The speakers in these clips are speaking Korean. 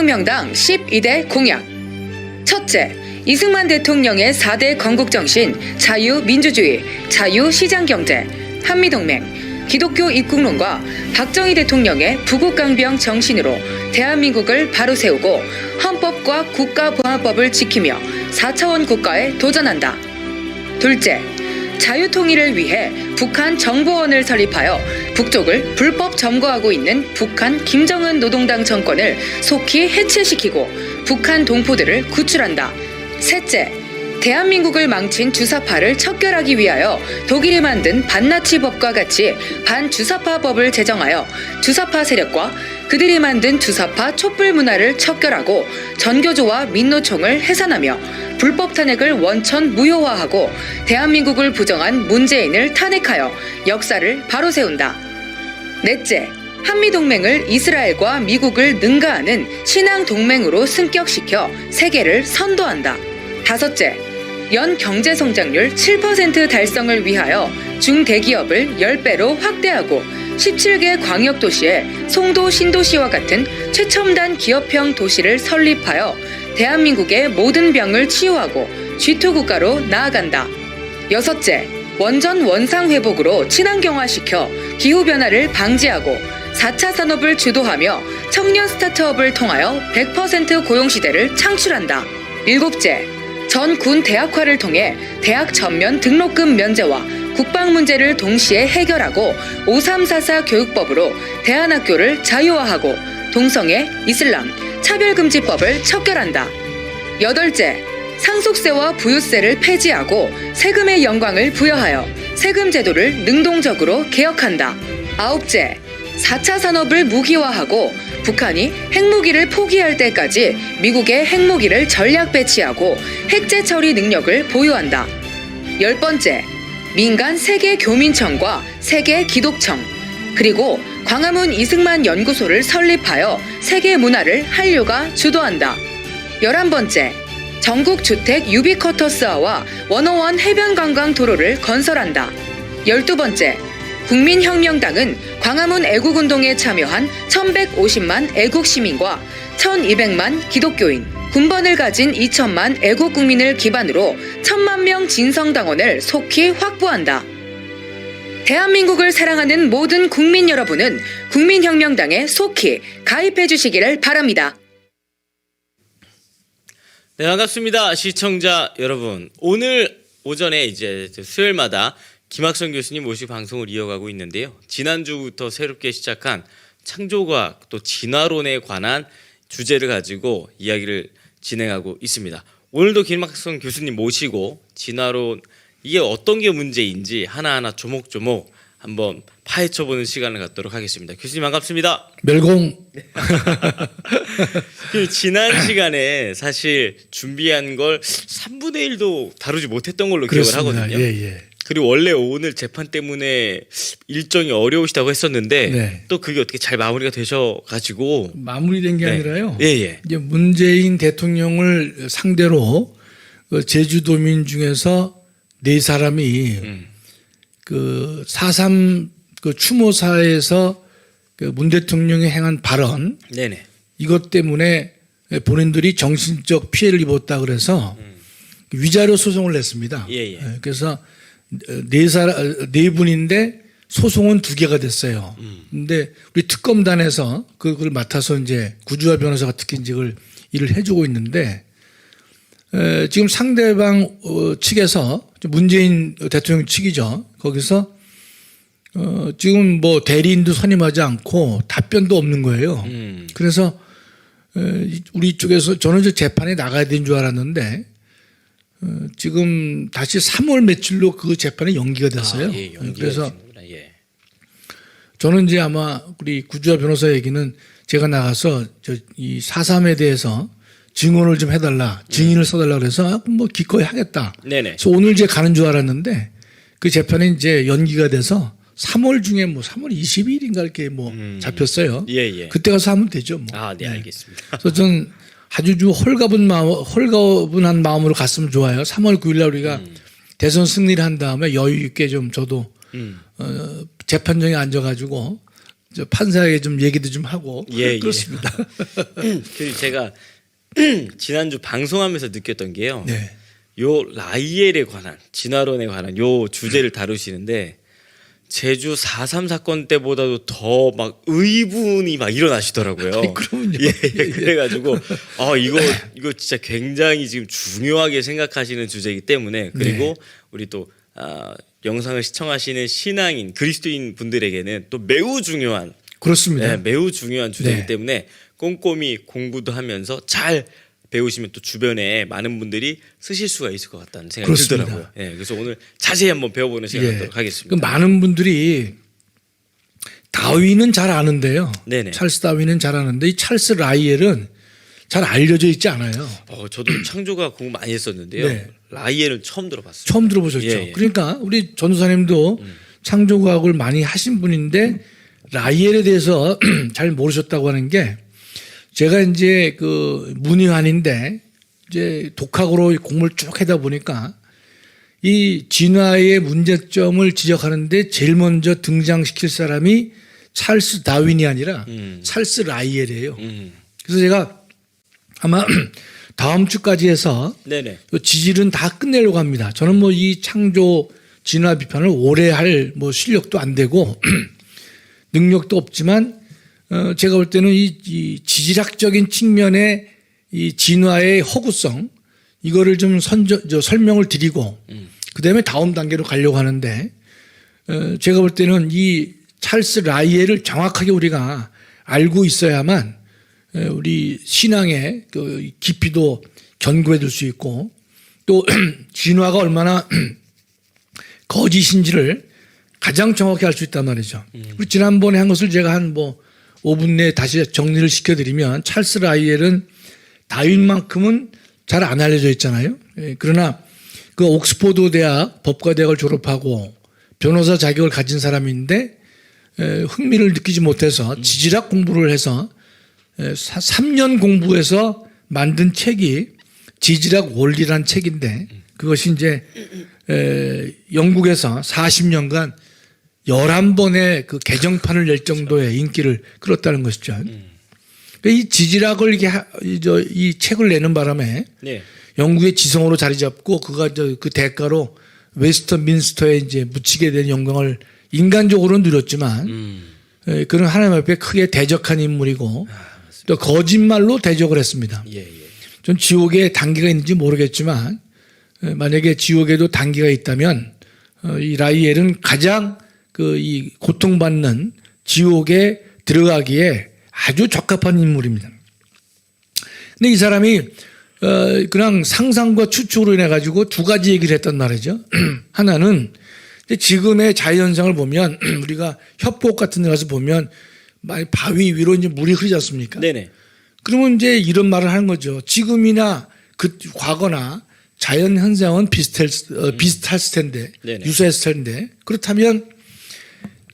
국민혁명당 12대 공약. 첫째, 이승만 대통령의 4대 건국정신, 자유민주주의, 자유시장경제, 한미동맹, 기독교 입국론과 박정희 대통령의 부국강병 정신으로 대한민국을 바로 세우고 헌법과 국가보안법을 지키며 4차원 국가에 도전한다. 둘째, 자유통일을 위해 북한 정보원을 설립하여 북쪽을 불법 점거하고 있는 북한 김정은 노동당 정권을 속히 해체시키고 북한 동포들을 구출한다. 셋째, 대한민국을 망친 주사파를 척결하기 위하여 독일이 만든 반나치법과 같이 반주사파법을 제정하여 주사파 세력과 그들이 만든 주사파 촛불 문화를 척결하고 전교조와 민노총을 해산하며 불법 탄핵을 원천 무효화하고 대한민국을 부정한 문재인을 탄핵하여 역사를 바로 세운다. 넷째, 한미동맹을 이스라엘과 미국을 능가하는 신앙동맹으로 승격시켜 세계를 선도한다. 다섯째, 연 경제성장률 7% 달성을 위하여 중대기업을 10배로 확대하고 17개 광역도시에 송도 신도시와 같은 최첨단 기업형 도시를 설립하여 대한민국의 모든 병을 치유하고 G2 국가로 나아간다. 여섯째, 원전 원상 회복으로 친환경화시켜 기후변화를 방지하고 4차 산업을 주도하며 청년 스타트업을 통하여 100% 고용시대를 창출한다. 일곱째, 전 군 대학화를 통해 대학 전면 등록금 면제와 국방 문제를 동시에 해결하고 5344 교육법으로 대안학교를 자유화하고 동성애, 이슬람, 차별금지법을 척결한다. 여덟째, 상속세와 부유세를 폐지하고 세금의 영광을 부여하여 세금 제도를 능동적으로 개혁한다. 아홉째, 4차 산업을 무기화하고 북한이 핵무기를 포기할 때까지 미국의 핵무기를 전략 배치하고 핵재 처리 능력을 보유한다. 10번째, 민간 세계 교민청과 세계 기독청, 그리고 광화문 이승만 연구소를 설립하여 세계 문화를 한류가 주도한다. 11번째, 전국 주택 유비쿼터스화와 101 해변관광 도로를 건설한다. 12번째, 국민혁명당은 광화문 애국운동에 참여한 1150만 애국시민과 1200만 기독교인, 군번을 가진 2000만 애국국민을 기반으로 1000만 명 진성당원을 속히 확보한다. 대한민국을 사랑하는 모든 국민 여러분은 국민혁명당에 속히 가입해 주시기를 바랍니다. 네, 반갑습니다. 시청자 여러분. 오늘 오전에 이제 수요일마다 김학성 교수님 모시고 방송을 이어가고 있는데요. 지난주부터 새롭게 시작한 창조과학 또 진화론에 관한 주제를 가지고 이야기를 진행하고 있습니다. 오늘도 김학성 교수님 모시고 진화론 이게 어떤 게 문제인지 하나하나 조목조목 한번 파헤쳐보는 시간을 갖도록 하겠습니다. 교수님 반갑습니다. 멸공. 지난 시간에 사실 준비한 걸 3분의 1도 다루지 못했던 걸로 그렇습니다. 기억을 하거든요. 예. 그리고 원래 오늘 재판 때문에 일정이 어려우시다고 했었는데 네. 또 그게 어떻게 잘 마무리가 되셔가지고 마무리된 게 네. 아니라요. 예. 이제 문재인 대통령을 상대로 그 제주도민 중에서 4사람이 그 4.3 그 추모사에서 그 문 대통령이 행한 발언 네네. 이것 때문에 본인들이 정신적 피해를 입었다 그래서 위자료 소송을 냈습니다. 예. 그래서 4분인데 소송은 2개가 됐어요. 근데 우리 특검단에서 그걸 맡아서 이제 구주화 변호사가 특히 이제 그걸 일을 해주고 있는데 지금 상대방 측에서 문재인 대통령 측이죠. 거기서 지금 뭐 대리인도 선임하지 않고 답변도 없는 거예요. 그래서 우리 쪽에서 저는 이제 재판에 나가야 되는 줄 알았는데 지금 다시 3월 며칠로 그 재판이 연기가 됐어요. 예, 그래서 저는 이제 아마 우리 구주화 변호사 얘기는 제가 나가서 이 4.3에 대해서 증언을 좀 해달라, 증인을 써달라 그래서 뭐 기꺼이 하겠다. 네네. 그래서 오늘 이제 가는 줄 알았는데 그 재판이 이제 연기가 돼서 3월 중에 뭐 3월 20일인가 이렇게 뭐 잡혔어요. 예. 그때 가서 하면 되죠. 뭐. 네, 알겠습니다. 그래서 전 아주 좀 홀가분한 마음으로 갔으면 좋아요. 3월 9일날 우리가 대선 승리를 한 다음에 여유 있게 좀 저도 재판정에 앉아가지고 저 판사에게 좀 얘기도 좀 하고 예, 그렇습니다. 그리고 제가 지난주 방송하면서 느꼈던 게요. 네. 요 라이엘에 관한 진화론에 관한 요 주제를 다루시는데 제주 4.3 사건 때보다도 더 막 의분이 막 일어나시더라고요. 아니, 그럼요. 예, 그래가지고 이거 진짜 굉장히 지금 중요하게 생각하시는 주제이기 때문에 그리고 네. 우리 또 영상을 시청하시는 신앙인 그리스도인 분들에게는 또 매우 중요한 그렇습니다. 매우 중요한 주제이기 네. 때문에 꼼꼼히 공부도 하면서 잘 배우시면 또 주변에 많은 분들이 쓰실 수가 있을 것 같다는 생각이 그렇습니다. 들더라고요. 예, 그래서 오늘 자세히 한번 배워보는 시간 갖도록 하겠습니다. 그 많은 분들이 다윈은 잘 아는데요. 네네. 찰스 다윈은 잘 아는데 이 찰스 라이엘은 잘 알려져 있지 않아요. 저도 창조가 공부 많이 했었는데요. 네. 라이엘은 처음 들어봤어요. 처음 들어보셨죠. 예, 예. 그러니까 우리 전도사님도 창조과학을 많이 하신 분인데 라이엘에 대해서 잘 모르셨다고 하는 게 제가 이제 그 문의환인데 이제 독학으로 공부를 쭉 하다 보니까 이 진화의 문제점을 지적하는데 제일 먼저 등장시킬 사람이 찰스 다윈이 아니라 찰스 라이엘이에요. 그래서 제가 아마 다음 주까지 해서 네네. 이 지질은 다 끝내려고 합니다. 저는 뭐 이 창조 진화 비판을 오래 할 뭐 실력도 안 되고 능력도 없지만 제가 볼 때는 이 지질학적인 측면의 이 진화의 허구성 이거를 좀 설명을 드리고 그다음에 다음 단계로 가려고 하는데 제가 볼 때는 이 찰스 라이엘을 정확하게 우리가 알고 있어야만 우리 신앙의 그 깊이도 견고해 줄 수 있고 또 진화가 얼마나 거짓인지를 가장 정확히 알 수 있단 말이죠. 그리고 지난번에 한 것을 제가 한 뭐 5분 내에 다시 정리를 시켜드리면 찰스 라이엘은 다윈만큼은 잘 안 알려져 있잖아요. 그러나 그 옥스포드 대학 법과대학을 졸업하고 변호사 자격을 가진 사람인데 흥미를 느끼지 못해서 지질학 공부를 해서 3년 공부해서 만든 책이 지질학 원리란 책인데 그것이 이제 영국에서 40년간 11번의 그 개정판을 낼 정도의 인기를 끌었다는 것이죠. 이 지질학을 이 책을 내는 바람에 네. 영국의 지성으로 자리 잡고 그가 그 대가로 웨스트민스터에 이제 묻히게 된 영광을 인간적으로는 누렸지만 그는 하나님 앞에 크게 대적한 인물이고 또 거짓말로 대적을 했습니다. 예. 전 지옥에 단계가 있는지 모르겠지만 만약에 지옥에도 단계가 있다면 이 라이엘은 가장 그 이 고통받는 지옥에 들어가기에 아주 적합한 인물입니다. 근데 이 사람이 그냥 상상과 추측으로 인해 가지고 두 가지 얘기를 했단 말이죠. 하나는 지금의 자연현상을 보면 우리가 협곡 같은 데 가서 보면 바위 위로 이제 물이 흐르지 않습니까? 네네. 그러면 이제 이런 말을 하는 거죠. 지금이나 그 과거나 자연 현상은 비슷할 텐데, 네네. 유사했을 텐데 그렇다면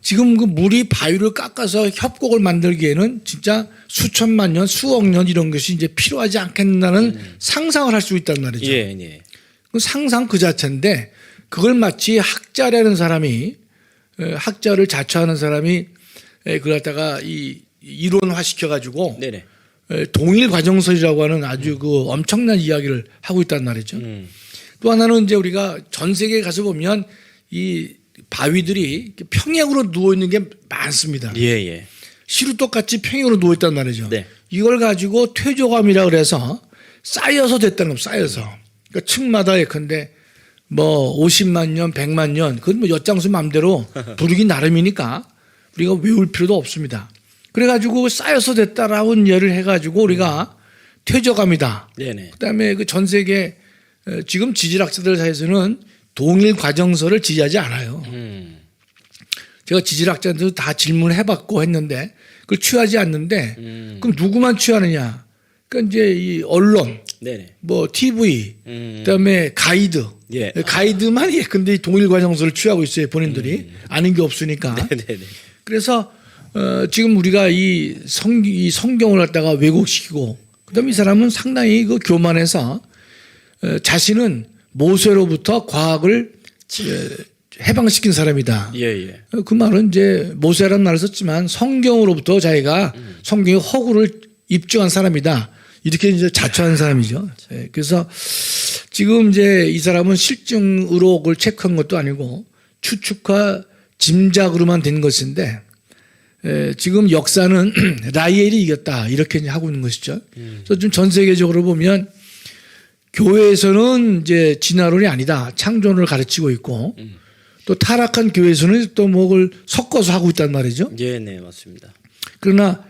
지금 그 물이 바위를 깎아서 협곡을 만들기에는 진짜 수천만 년, 수억 년 이런 것이 이제 필요하지 않겠다는 상상을 할 수 있단 말이죠. 예. 그 상상 그 자체인데 그걸 마치 학자라는 사람이 학자를 자처하는 사람이 그걸 갖다가 이 이론화 시켜가지고 네네. 동일 과정설이라고 하는 아주 그 엄청난 이야기를 하고 있단 말이죠. 또 하나는 이제 우리가 전 세계에 가서 보면 이 바위들이 평행으로 누워 있는 게 많습니다. 예. 시루 똑같이 평행으로 누워 있단 말이죠. 네. 이걸 가지고 퇴조감이라 그래서 쌓여서 됐다는 겁니다. 쌓여서. 그러니까 층마다 예컨대 뭐 50만 년, 100만 년 그건 뭐 엿장수 마음대로 부르기 나름이니까 우리가 외울 필요도 없습니다. 그래가지고 쌓여서 됐다라고 예를 해가지고 우리가 퇴조감이다. 네네. 그다음에 그 전 세계 지금 지질학자들 사이에서는 동일 과정설을 지지하지 않아요. 제가 지질학자들도 다 질문을 해봤고 했는데 그걸 취하지 않는데 그럼 누구만 취하느냐? 그러니까 이제 이 언론, 네네. 뭐 TV, 그다음에 가이드, 예. 가이드만 근데 동일 과정설을 취하고 있어요. 본인들이 아는 게 없으니까. 네네. 그래서 지금 우리가 이 성경을 갖다가 왜곡시키고 그다음에 이 사람은 상당히 그 교만해서 자신은 모세로부터 과학을 해방시킨 사람이다. 예. 그 말은 이제 모세라는 말을 썼지만 성경으로부터 자기가 성경의 허구를 입증한 사람이다. 이렇게 이제 자처한 사람이죠. 예, 그래서 지금 이제 이 사람은 실증으로 그걸 체크한 것도 아니고 추측과 짐작으로만 된 것인데 지금 역사는 라이엘이 이겼다 이렇게 이제 하고 있는 것이죠. 그래서 좀 전 세계적으로 보면 교회에서는 이제 진화론이 아니다 창조론을 가르치고 있고 또 타락한 교회에서는 또 뭐를 섞어서 하고 있단 말이죠. 예, 네, 맞습니다. 그러나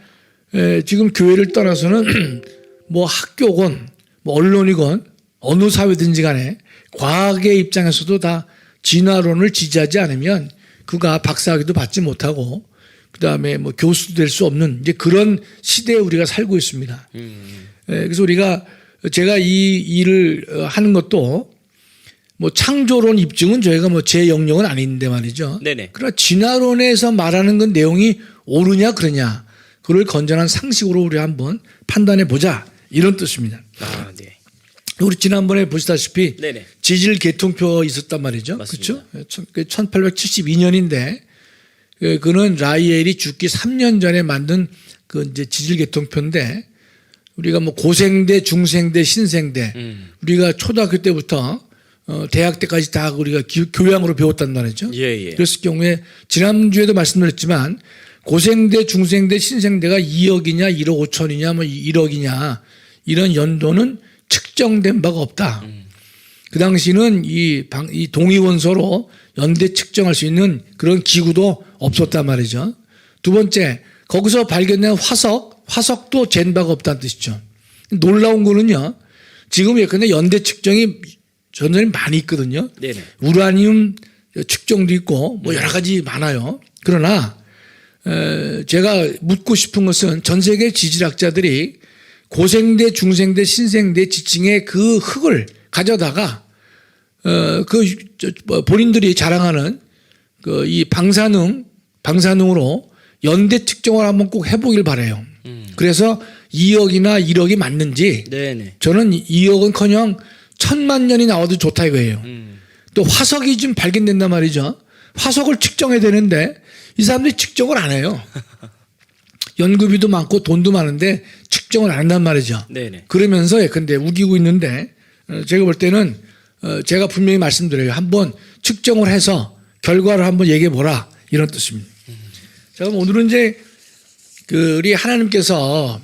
지금 교회를 떠나서는 뭐 학교건 뭐 언론이건 어느 사회든지 간에 과학의 입장에서도 다 진화론을 지지하지 않으면 그가 박사학위도 받지 못하고 그다음에 뭐 교수도 될 수 없는 이제 그런 시대에 우리가 살고 있습니다. 그래서 우리가 제가 이 일을 하는 것도 뭐 창조론 입증은 저희가 뭐 제 영역은 아닌데 말이죠. 네네. 그러나 진화론에서 말하는 건 내용이 옳으냐 그러냐 그걸 건전한 상식으로 우리 한번 판단해 보자 이런 뜻입니다. 아, 네. 우리 지난번에 보시다시피 네네. 지질 개통표 있었단 말이죠. 맞습니다. 그렇죠? 1872년인데 그는 라이엘이 죽기 3년 전에 만든 그 이제 지질 개통표인데 우리가 뭐 고생대, 중생대, 신생대 우리가 초등학교 때부터 대학 때까지 다 우리가 교양으로 배웠단 말이죠. 예. 그랬을 경우에 지난주에도 말씀드렸지만 고생대, 중생대, 신생대가 2억이냐 1억 5천이냐 뭐 1억이냐 이런 연도는 측정된 바가 없다. 그 당시는 이 동위원소로 연대 측정할 수 있는 그런 기구도 없었단 말이죠. 두 번째, 거기서 발견된 화석도 잰 바가 없다는 뜻이죠. 놀라운 거는요, 지금 예컨대 연대 측정이 전선이 많이 있거든요. 네네. 우라늄 측정도 있고 뭐 여러 가지 많아요. 그러나 제가 묻고 싶은 것은 전 세계 지질학자들이 고생대, 중생대, 신생대 지층의 그 흙을 가져다가 본인들이 자랑하는 그 이 방사능으로 연대 측정을 한번 꼭 해보길 바라요. 그래서 2억이나 1억이 맞는지 네네. 저는 2억은커녕 1000만 년이 나와도 좋다 이거예요. 또 화석이 좀 발견된단 말이죠. 화석을 측정해야 되는데 이 사람들이 측정을 안 해요. 연구비도 많고 돈도 많은데 측정을 안 한단 말이죠. 네네. 그러면서 예컨대 우기고 있는데 제가 볼 때는 제가 분명히 말씀드려요. 한번 측정을 해서 결과를 한번 얘기해 보라 이런 뜻입니다. 자, 그럼 오늘은 이제 우리 하나님께서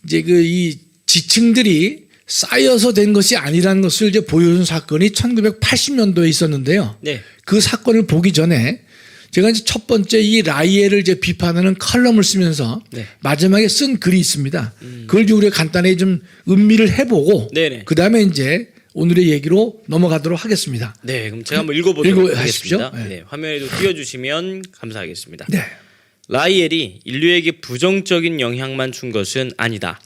이제 이 지층들이 쌓여서 된 것이 아니라는 것을 이제 보여준 사건이 1980년도에 있었는데요. 네. 그 사건을 보기 전에 제가 이제 첫 번째 이 라이엘을 이제 비판하는 칼럼을 쓰면서 네. 마지막에 쓴 글이 있습니다. 그걸 이제 우리가 간단히 좀 음미를 해보고 네네. 그 다음에 이제 오늘의 얘기로 넘어가도록 하겠습니다. 네, 그럼 제가 한번 읽어보도록 하십시오. 하겠습니다. 네, 화면에도 띄워주시면 감사하겠습니다. 네. 라이엘이 인류에게 부정적인 영향만 준 것은 아니다.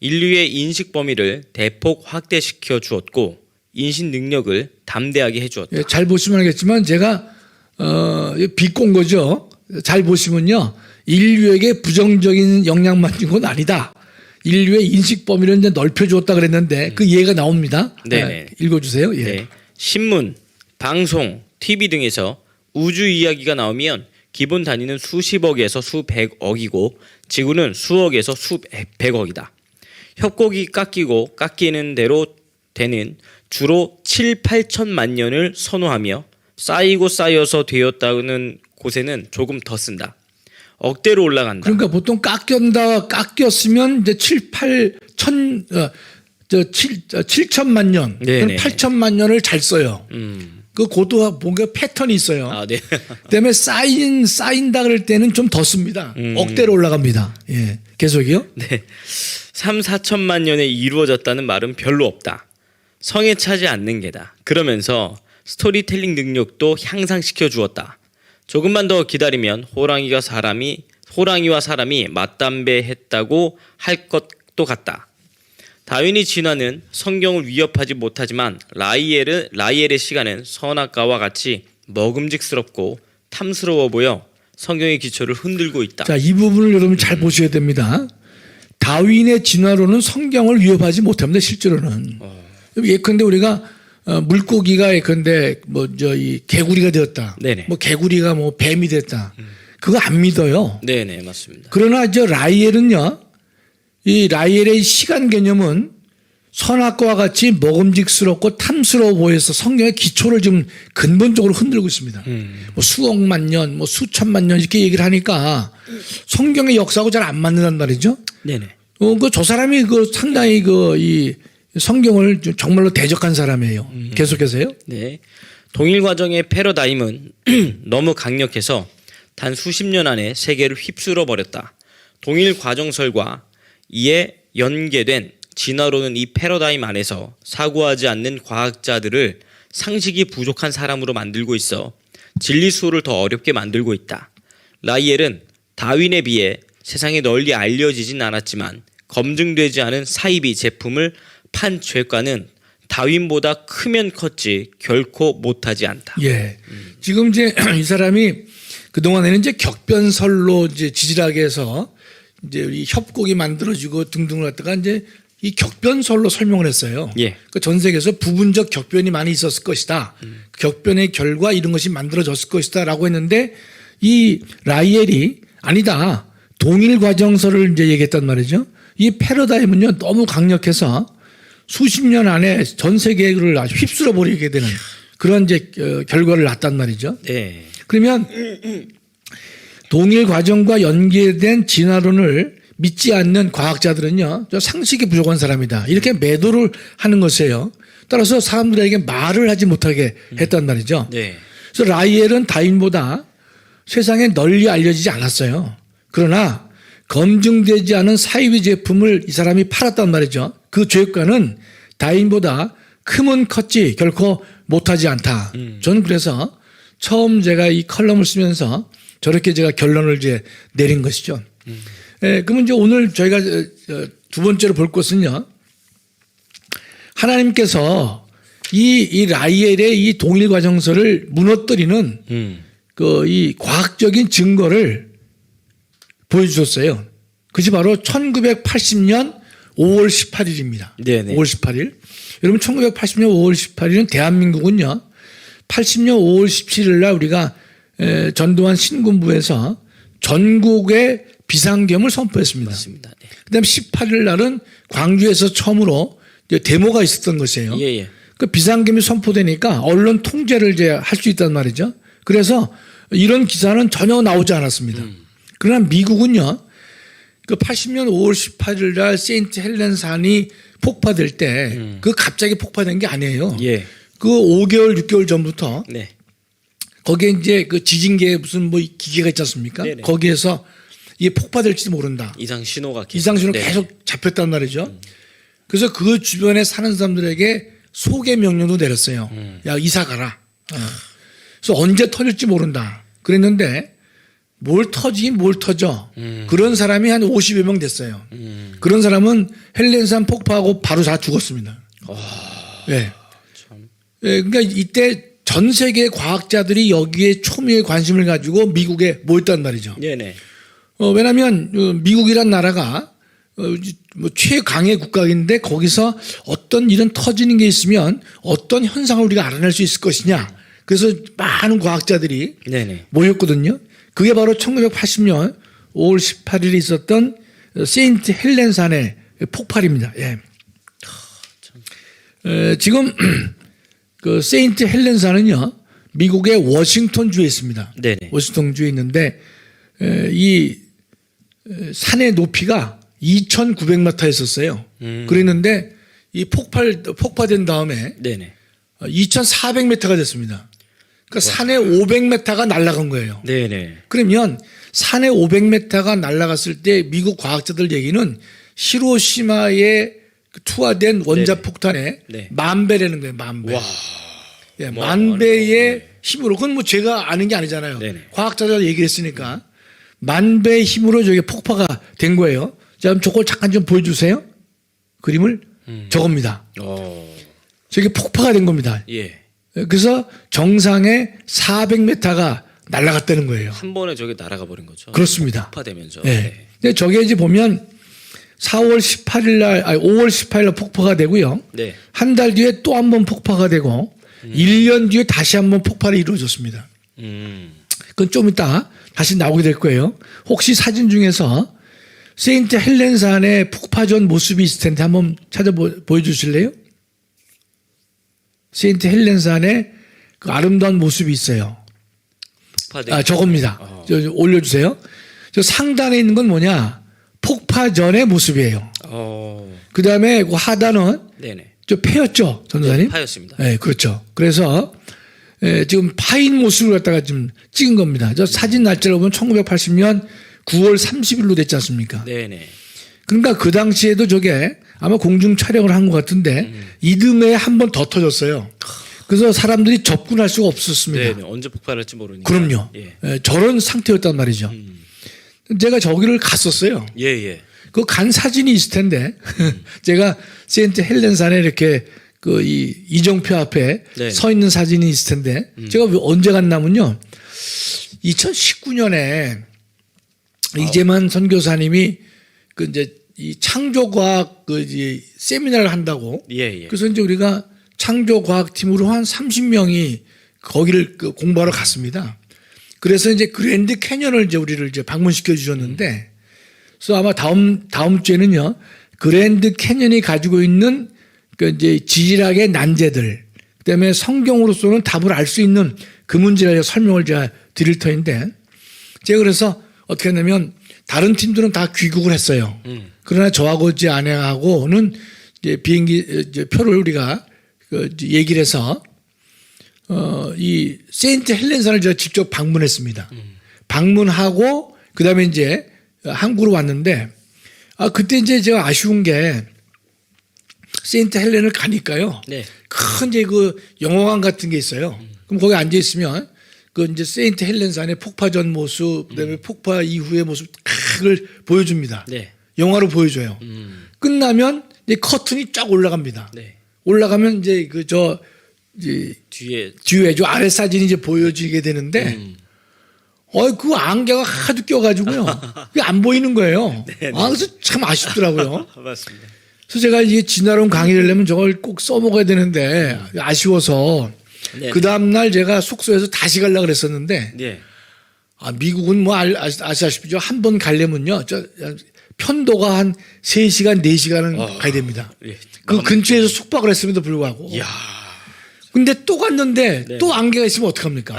인류의 인식 범위를 대폭 확대시켜 주었고 인식 능력을 담대하게 해주었다. 예, 잘 보시면 알겠지만 제가 비꼰 거죠. 잘 보시면요. 인류에게 부정적인 영향만 준 건 아니다. 인류의 인식 범위를 이제 넓혀주었다 그랬는데 그 이해가 나옵니다. 네네. 읽어주세요. 예. 네. 신문, 방송, TV 등에서 우주 이야기가 나오면 기본 단위는 수십억에서 수백억이고 지구는 수억에서 수백억이다. 협곡이 깎이는 대로 되는 주로 7, 8천만 년을 선호하며 쌓이고 쌓여서 되었다는 곳에는 조금 더 쓴다. 억대로 올라간다. 그러니까 보통 깎였으면 이제 7천만 년, 네네. 8천만 년을 잘 써요. 그 고도 뭔가 패턴이 있어요. 아, 네. 그다음에 쌓인다 그럴 때는 좀 더 씁니다. 억대로 올라갑니다. 예. 계속이요? 네. 3, 4천만 년에 이루어졌다는 말은 별로 없다. 성에 차지 않는 게다. 그러면서 스토리텔링 능력도 향상시켜 주었다. 조금만 더 기다리면 호랑이와 사람이 맞담배했다고 할 것도 같다. 다윈의 진화는 성경을 위협하지 못하지만 라이엘의 시간은 선악과와 같이 먹음직스럽고 탐스러워 보여 성경의 기초를 흔들고 있다. 자, 이 부분을 여러분 잘 보셔야 됩니다. 다윈의 진화론은 성경을 위협하지 못합니다. 실제로는. 예컨대 우리가 물고기가 근데 뭐 이 개구리가 되었다. 네네. 뭐 개구리가 뭐 뱀이 됐다. 그거 안 믿어요. 네네 맞습니다. 그러나 라이엘은요. 이 라이엘의 시간 개념은 선악과와 같이 먹음직스럽고 탐스러워 보여서 성경의 기초를 좀 근본적으로 흔들고 있습니다. 뭐 수억만 년, 뭐 수천만 년 이렇게 얘기를 하니까 성경의 역사하고 잘 안 맞는단 말이죠. 네네. 저 사람이 상당히 이 성경을 정말로 대적한 사람이에요. 계속해서요. 네. 동일 과정의 패러다임은 너무 강력해서 단 수십 년 안에 세계를 휩쓸어 버렸다. 동일 과정설과 이에 연계된 진화론은 이 패러다임 안에서 사고하지 않는 과학자들을 상식이 부족한 사람으로 만들고 있어 진리수호를 더 어렵게 만들고 있다. 라이엘은 다윈에 비해 세상에 널리 알려지진 않았지만 검증되지 않은 사이비 제품을 판 죄과는 다윈보다 크면 컸지 결코 못하지 않다. 예. 지금 이제 이 사람이 그동안에는 이제 격변설로 이제 지질하게 해서 이제 이 협곡이 만들어지고 등등을 갖다가 이제 이 격변설로 설명을 했어요. 예. 그 전 세계에서 부분적 격변이 많이 있었을 것이다. 격변의 결과 이런 것이 만들어졌을 것이다라고 했는데 이 라이엘이 아니다. 동일 과정설을 이제 얘기했단 말이죠. 이 패러다임은요 너무 강력해서 수십 년 안에 전 세계를 아주 휩쓸어 버리게 되는 그런 이제 결과를 낳았단 말이죠. 네. 그러면 동일 과정과 연계된 진화론을 믿지 않는 과학자들은요, 저 상식이 부족한 사람이다. 이렇게 매도를 하는 것이에요. 따라서 사람들에게 말을 하지 못하게 했단 말이죠. 네. 그래서 라이엘은 다윈보다 세상에 널리 알려지지 않았어요. 그러나 검증되지 않은 사이비 제품을 이 사람이 팔았단 말이죠. 그 죄과는 다윈보다 크면 컸지 결코 못하지 않다. 저는 그래서 처음 제가 이 컬럼을 쓰면서 저렇게 제가 결론을 이제 내린 것이죠. 그러면 이제 오늘 저희가 두 번째로 볼 것은요. 하나님께서 이 라이엘의 이 동일 과정설을 무너뜨리는 이 과학적인 증거를 보여주셨어요. 그것이 바로 1980년 5월 18일입니다. 네네. 5월 18일. 여러분 1980년 5월 18일은 대한민국은요. 80년 5월 17일 날 우리가 전두환 신군부에서 전국의 비상계엄을 선포했습니다. 맞습니다. 네. 그다음에 18일 날은 광주에서 처음으로 이제 데모가 있었던 것이에요. 예. 그 비상계엄이 선포되니까 언론 통제를 이제 할 수 있단 말이죠. 그래서 이런 기사는 전혀 나오지 않았습니다. 그러나 미국은요. 그 80년 5월 18일 날 세인트 헬렌 산이 폭파될 때 그 갑자기 폭파된 게 아니에요. 예. 그 5개월 6개월 전부터 네. 거기에 이제 그 지진계 무슨 뭐 기계가 있지 않습니까? 네네. 거기에서 이게 폭파될지도 모른다. 이상 신호가 이상신호 네. 계속 잡혔단 말이죠. 그래서 그 주변에 사는 사람들에게 소개 명령도 내렸어요. 야, 이사 가라. 그래서 언제 터질지 모른다. 그랬는데 뭘 터지긴 뭘 터져. 그런 사람이 한 50여 명 됐어요. 그런 사람은 헬렌산 폭파하고 바로 다 죽었습니다. 예. 예, 그러니까 이때 전 세계 과학자들이 여기에 초미의 관심을 가지고 미국에 모였단 말이죠. 네네. 왜냐하면 미국이란 나라가 뭐 최강의 국가인데 거기서 어떤 일은 터지는 게 있으면 어떤 현상을 우리가 알아낼 수 있을 것이냐. 그래서 많은 과학자들이 네네. 모였거든요. 그게 바로 1980년 5월 18일에 있었던 세인트 헬렌산의 폭발입니다. 예. 지금 그 세인트 헬렌산은요 미국의 워싱턴주에 있습니다. 네네. 워싱턴주에 있는데 이 산의 높이가 2,900m였었어요. 그랬는데 이 폭파된 다음에 네네. 2,400m가 됐습니다. 그러니까 산에 500m가 날아간 거예요. 네네. 그러면 산에 500m가 날아갔을 때 미국 과학자들 얘기는 히로시마에 투하된 원자폭탄의 네. 만 배라는 거예요. 만 배. 와. 예, 만 배의 네. 힘으로 그건 뭐 제가 아는 게 아니잖아요. 네네. 과학자들 얘기했으니까 만 배의 힘으로 저게 폭파가 된 거예요. 자, 그럼 저걸 잠깐 좀 보여주세요. 그림을 저겁니다. 저게 폭파가 된 겁니다. 예. 그래서 정상에 400m가 날아갔다는 거예요. 한 번에 저게 날아가 버린 거죠. 그렇습니다. 폭파되면서. 네. 근데 저게 이제 보면 4월 18일 날, 아니 5월 18일 날 폭파가 되고요. 네. 한 달 뒤에 또 한 번 폭파가 되고 1년 뒤에 다시 한 번 폭발이 이루어졌습니다. 그건 좀 이따 다시 나오게 될 거예요. 혹시 사진 중에서 세인트 헬렌산의 폭파 전 모습이 있을 텐데 한번 보여주실래요? 세인트 헬렌산의 그 아름다운 모습이 있어요. 저겁니다. 올려주세요. 저 상단에 있는 건 뭐냐? 폭파 전의 모습이에요. 그 다음에 그 하단은 네네. 저 폐였죠, 전도사님? 네, 파였습니다. 네, 그렇죠. 그래서 지금 파인 모습을 갖다가 좀 찍은 겁니다. 저 사진 날짜를 보면 1980년 9월 30일로 됐지 않습니까? 네네. 그러니까 그 당시에도 저게 아마 공중 촬영을 한 것 같은데 이듬해 한 번 더 터졌어요. 그래서 사람들이 접근할 수가 없었습니다. 네, 언제 폭발할지 모르니까. 그럼요. 예. 저런 상태였단 말이죠. 제가 저기를 갔었어요. 예, 예. 그 간 사진이 있을 텐데 제가 세인트 헬렌산에 이렇게 그 이정표 앞에 네. 서 있는 사진이 있을 텐데 제가 언제 갔냐면요. 2019년에 이재만 선교사님이 그 이제 이 창조과학 그 이제 세미나를 한다고. 예, 예. 그래서 이제 우리가 창조과학팀으로 한 30명이 거기를 그 공부하러 갔습니다. 그래서 이제 그랜드 캐년을 이제 우리를 이제 방문시켜 주셨는데, 그래서 아마 다음 주에는요, 그랜드 캐년이 가지고 있는 그 이제 지질학의 난제들, 그다음에 성경으로서는 답을 알 수 있는 그 문제를 설명을 제가 드릴 터인데, 제가 그래서 어떻게 했냐면 다른 팀들은 다 귀국을 했어요. 그러나 저하고 이제 아내하고는 이제 비행기 이제 표를 우리가 그 얘기를 해서 이 세인트 헬렌산을 제가 직접 방문했습니다. 방문하고 그다음에 이제 한국으로 왔는데 그때 이제 제가 아쉬운 게 세인트 헬렌을 가니까요. 네. 큰 이제 그 영화관 같은 게 있어요. 그럼 거기 앉아 있으면 그 이제 세인트 헬렌산의 폭파 전 모습, 그다음에 폭파 이후의 모습 그걸 보여줍니다. 네. 영화로 보여줘요. 끝나면 이제 커튼이 쫙 올라갑니다. 네. 올라가면 이제 그 이제 뒤에 저 아래 사진이 이제 보여지게 되는데, 그 안개가 하도 껴가지고요. 그게 안 보이는 거예요. 그래서 참 아쉽더라고요. 맞습니다. 그래서 제가 이게 지나온 강의를 내면 저걸 꼭 써먹어야 되는데 아쉬워서 네. 그 다음날 제가 숙소에서 다시 가려고 그랬었는데, 네. 미국은 뭐 아시다시피 한 번 가려면요. 편도가 한 3시간, 4시간은 가야 됩니다. 예. 그 근처에서 숙박을 했음에도 불구하고. 이야. 근데 또 갔는데 네. 또 안개가 있으면 어떡합니까?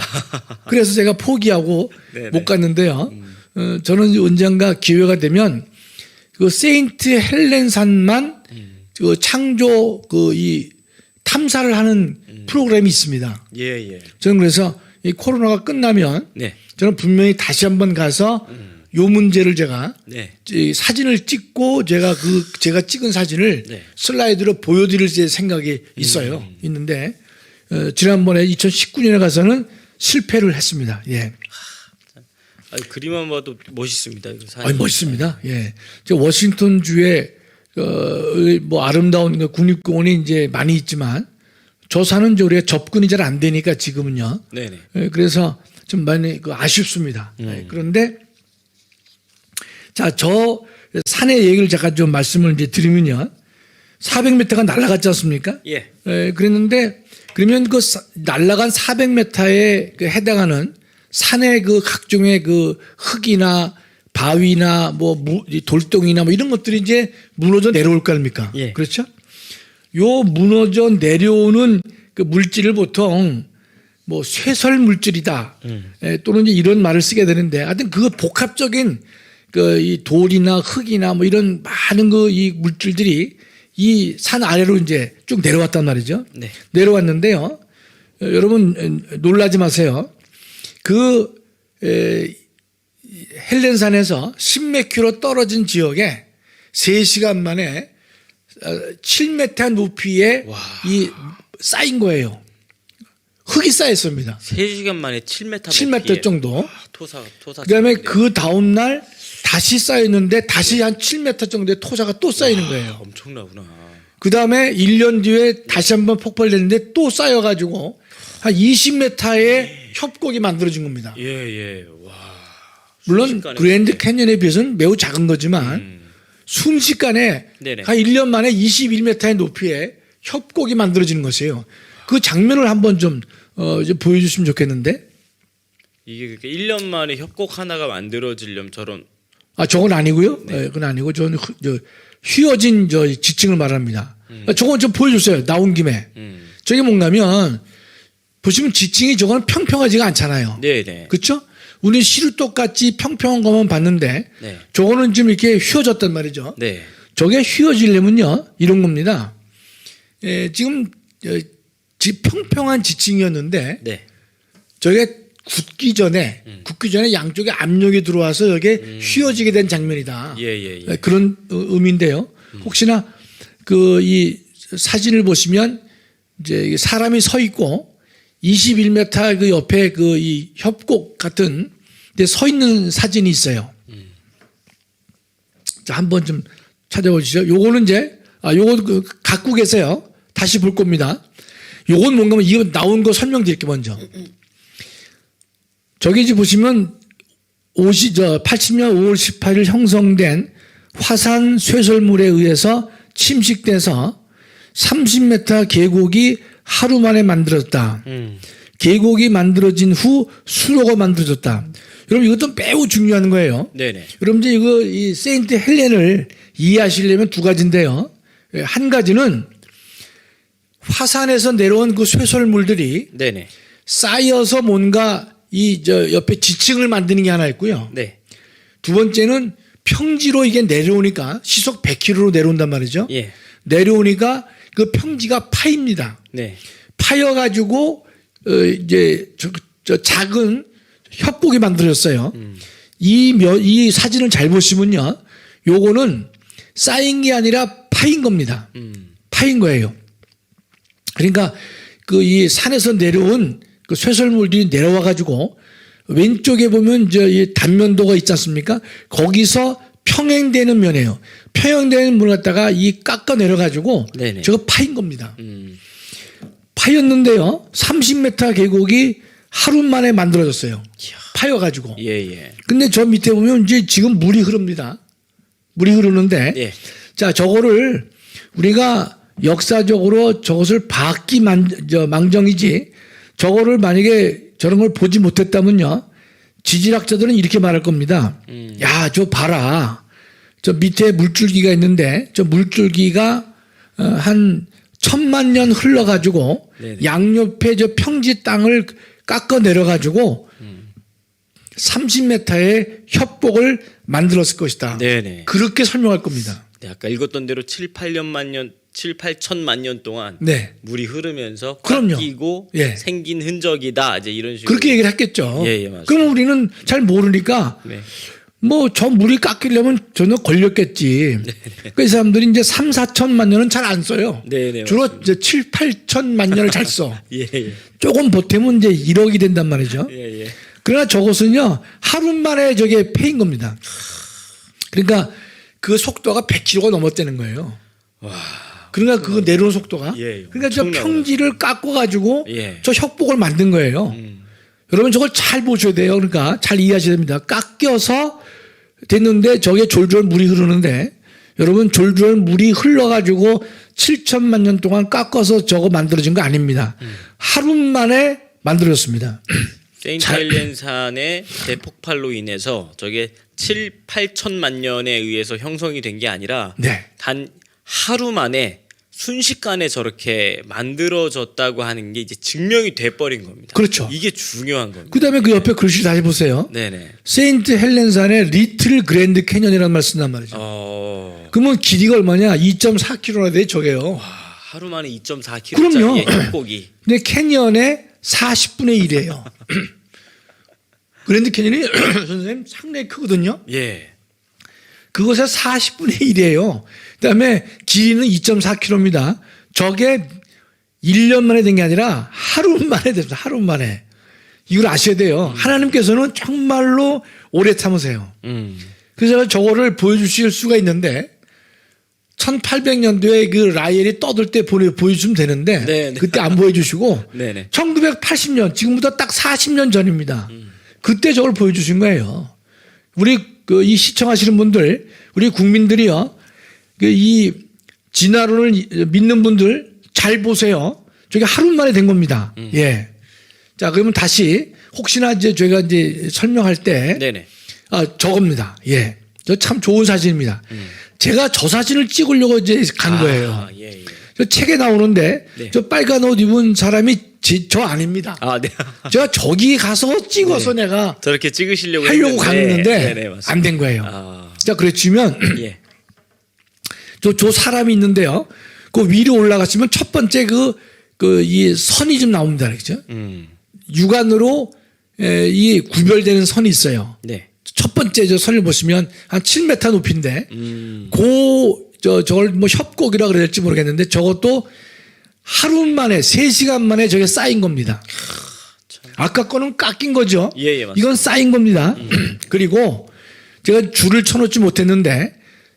그래서 제가 포기하고 네네. 못 갔는데요. 저는 언젠가 기회가 되면 그 세인트 헬렌산만 그 창조 이 탐사를 하는 프로그램이 있습니다. 예, 예. 저는 그래서 이 코로나가 끝나면 네. 저는 분명히 다시 한번 가서 요 문제를 제가 네. 사진을 찍고 제가 찍은 사진을 네. 슬라이드로 보여드릴 생각이 있어요. 있는데 지난번에 2019년에 가서는 실패를 했습니다. 예. 그림만 봐도 멋있습니다. 이거 사진. 멋있습니다. 예. 저 워싱턴 주에 뭐 아름다운 그 국립공원이 이제 많이 있지만 저 사는 우리가 접근이 잘 안 되니까 지금은요. 네네. 예, 그래서 좀 많이 아쉽습니다. 예, 그런데 자, 저 산의 얘기를 잠깐 좀 말씀을 이제 드리면요. 400m가 날아갔지 않습니까? 예. 그랬는데 그러면 그 날아간 400m에 해당하는 산의 그 각종의 그 흙이나 바위나 뭐 돌덩이나 뭐 이런 것들이 이제 무너져 내려올 거 아닙니까? 예. 그렇죠? 요 무너져 내려오는 그 물질을 보통 뭐 쇠설 물질이다. 또는 이제 이런 말을 쓰게 되는데 하여튼 그 복합적인 그 이 돌이나 흙이나 뭐 이런 많은 그 이 물질들이 이 산 아래로 이제 쭉 내려왔단 말이죠. 네. 내려왔는데요. 여러분 놀라지 마세요. 그 헬렌산에서 10몇 킬로 떨어진 지역에 3시간 만에 7m 높이에 이 쌓인 거예요. 흙이 쌓였습니다. 3시간 만에 7m 7m 정도. 토사. 그다음에 그 다음 날 다시 쌓였는데 다시 한 7m 정도의 토사가 또 쌓이는 거예요. 엄청나구나. 그다음에 1년 뒤에 다시 한번 폭발됐는데 또 쌓여가지고 한 20m의 협곡이 만들어진 겁니다. 예. 와. 물론 순식간에 그랜드 캐년에 비해서는 매우 작은 거지만 순식간에 네네. 한 1년 만에 21m의 높이의 협곡이 만들어지는 것이에요. 그 장면을 한번 좀 이제 보여주시면 좋겠는데. 이게 그렇게 1년 만에 협곡 하나가 만들어지려면 저런 아, 저건 아니고요. 네. 네, 그건 아니고 저는 휘어진 지층을 말합니다. 저건 좀 보여줬어요. 나온 김에. 저게 뭔가면 보시면 지층이 저거는 평평하지가 않잖아요. 네네. 그렇죠? 우리 시루 똑같이 평평한 것만 봤는데 네. 저거는 좀 이렇게 휘어졌단 말이죠. 네. 저게 휘어지려면요 이런 겁니다. 지금 평평한 지층이었는데 네. 저게 굳기 전에 양쪽에 압력이 들어와서 여기에 휘어지게 된 장면이다. 예. 그런 의미인데요. 혹시나 그 이 사진을 보시면 이제 사람이 서 있고 21m 그 옆에 그 이 협곡 같은 데 서 있는 사진이 있어요. 자, 한번 좀 찾아보시죠. 요거는 이제 요거 갖고 계세요. 다시 볼 겁니다. 요건 뭔가 하면 이거 나온 거 설명드릴게요, 먼저. 저기 이제 보시면 80년 5월 18일 형성된 화산 쇠설물에 의해서 침식돼서 30m 계곡이 하루 만에 만들어졌다. 계곡이 만들어진 후 수로가 만들어졌다. 여러분 이것도 매우 중요한 거예요. 네네. 여러분 이제 이거 이 세인트 헬렌을 이해하시려면 두 가지인데요. 한 가지는 화산에서 내려온 그 쇠설물들이 네네. 쌓여서 뭔가 옆에 지층을 만드는 게 하나 있고요. 네. 두 번째는 평지로 이게 내려오니까 시속 100km로 내려온단 말이죠. 예. 내려오니까 그 평지가 파입니다. 네. 파여가지고 이제 저 작은 협곡이 만들어졌어요. 이 사진을 잘 보시면요, 요거는 쌓인 게 아니라 파인 겁니다. 파인 거예요. 그러니까 그 이 산에서 내려온 그 쇠설물들이 내려와 가지고 왼쪽에 보면 이 단면도가 있지 않습니까? 거기서 평행되는 면이에요. 평행되는 문을 갖다가 이 깎아 내려 가지고 네네. 저거 파인 겁니다. 파였는데요. 30m 계곡이 하루 만에 만들어졌어요. 파여 가지고. 예. 근데 저 밑에 보면 이제 지금 물이 흐릅니다. 물이 흐르는데 예. 자, 저거를 우리가 역사적으로 저것을 봤기 망정이지 저거를 만약에 저런 걸 보지 못했다면요, 지질학자들은 이렇게 말할 겁니다. 야, 저 봐라. 저 밑에 물줄기가 있는데 저 물줄기가 한 1000만 년 흘러가지고 네네. 양옆에 저 평지 땅을 깎아 내려가지고 30m의 협곡을 만들었을 것이다. 네네. 그렇게 설명할 겁니다. 네, 아까 읽었던 대로 8천만 년 동안 네. 물이 흐르면서 그럼요. 깎이고 예. 생긴 흔적이다. 이제 이런 식으로. 그렇게 얘기를 했겠죠. 예, 맞습니다. 그럼 우리는 잘 모르니까 네. 뭐 저 물이 깎이려면 전혀 걸렸겠지. 그 사람들이 이제 3, 4천만 년은 잘 안 써요. 네, 주로 맞습니다. 이제 7, 8천만 년을 잘 써. 예. 조금 보태면 이제 1억이 된단 말이죠. 예. 그러나 저것은요, 하루 만에 저게 패인 겁니다. 그러니까 그 속도가 100km가 넘었다는 거예요. 와. 그러니까 그 내려온 속도가. 예, 그러니까 저 엄청나구나. 평지를 깎아가지고 예. 저 협곡을 만든 거예요. 여러분 저걸 잘 보셔야 돼요. 그러니까 잘 이해하셔야 됩니다. 깎여서 됐는데 저게 졸졸 물이 흐르는데 여러분 졸졸 물이 흘러가지고 7천만 년 동안 깎아서 저거 만들어진 거 아닙니다. 하루 만에 만들어졌습니다. 세인트 헬렌 산의 대폭발로 인해서 저게 8천만 년에 의해서 형성이 된 게 아니라 네. 단 하루 만에 순식간에 저렇게 만들어졌다고 하는 게 이제 증명이 돼버린 겁니다. 그렇죠. 이게 중요한 겁니다. 그 다음에 그 옆에 글씨 다시 보세요. 네네. 세인트 헬렌산의 리틀 그랜드 캐년이라는 말 쓴단 말이죠. 그러면 길이가 얼마냐? 2.4km나 돼 저게요. 하루 만에 2.4km짜리 그럼요. 협곡이. 근데 캐년의 40분의 1이에요. 그랜드 캐년이 선생님 상당히 크거든요. 예. 그것의 40분의 1이에요. 그다음에 길이는 2.4km입니다. 저게 1년 만에 된 게 아니라 하루 만에 됐습니다. 하루 만에. 이걸 아셔야 돼요. 하나님께서는 정말로 오래 참으세요. 그래서 제가 저거를 보여주실 수가 있는데 1800년도에 그 라이엘이 떠들 때 보여주시면 되는데 네. 그때 안 보여주시고 네네. 1980년 지금부터 딱 40년 전입니다. 그때 저걸 보여주신 거예요. 우리 그 이 시청하시는 분들, 우리 국민들이요, 그 이 진화론을 믿는 분들 잘 보세요. 저게 하루 만에 된 겁니다. 예. 자, 그러면 다시 혹시나 이제 저희가 이제 설명할 때 네네. 저겁니다. 예. 저 참 좋은 사진입니다. 제가 저 사진을 찍으려고 이제 간 거예요. 예, 예. 저 책에 나오는데 네. 저 빨간 옷 입은 사람이 저 아닙니다. 아, 네. 제가 저기 가서 찍어서 내가 저렇게 찍으시려고 하려고 했는데. 갔는데 네네, 맞습니다. 안 된 거예요. 아, 자, 그랬지만 예. 저 사람이 있는데요. 그 위로 올라가시면 첫 번째 이 선이 좀 나옵니다. 그렇죠? 육안으로 이 구별되는 선이 있어요. 네. 첫 번째 저 선을 보시면 한 7m 높이인데 저걸 뭐 협곡이라 그래야 될지 모르겠는데 저것도 하루 만에 3시간 만에 저게 쌓인 겁니다. 아까 거는 깎인 거죠. 예, 예, 맞습니다. 이건 쌓인 겁니다. 그리고 제가 줄을 쳐놓지 못했는데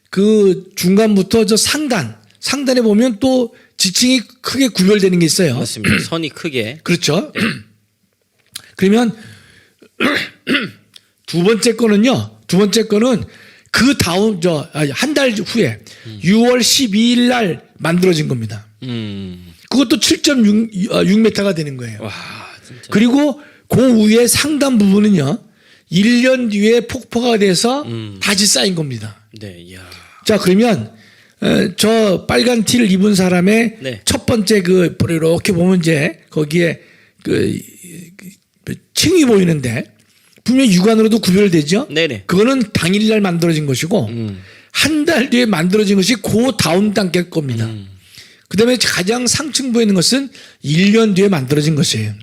그 중간부터 저 상단에 보면 또 지층이 크게 구별되는 게 있어요. 맞습니다. 선이 크게. 그렇죠. 그러면 두 번째 거는 그 다음 한 달 후에 6월 12일 날 만들어진 겁니다. 그것도 7.6m가 되는 거예요. 와, 진짜. 그리고 그 위에 상단 부분은요 1년 뒤에 폭포가 돼서 다시 쌓인 겁니다. 네, 이야. 자, 그러면 저 빨간 티를 입은 사람의 네. 첫 번째 이렇게 보면 이제 거기에 그 층이 보이는데 분명히 육안으로도 구별되죠. 네네. 그거는 당일날 만들어진 것이고 한 달 뒤에 만들어진 것이 그 다음 단계 겁니다. 그다음에 가장 상층 보이는 것은 1년 뒤에 만들어진 것이에요.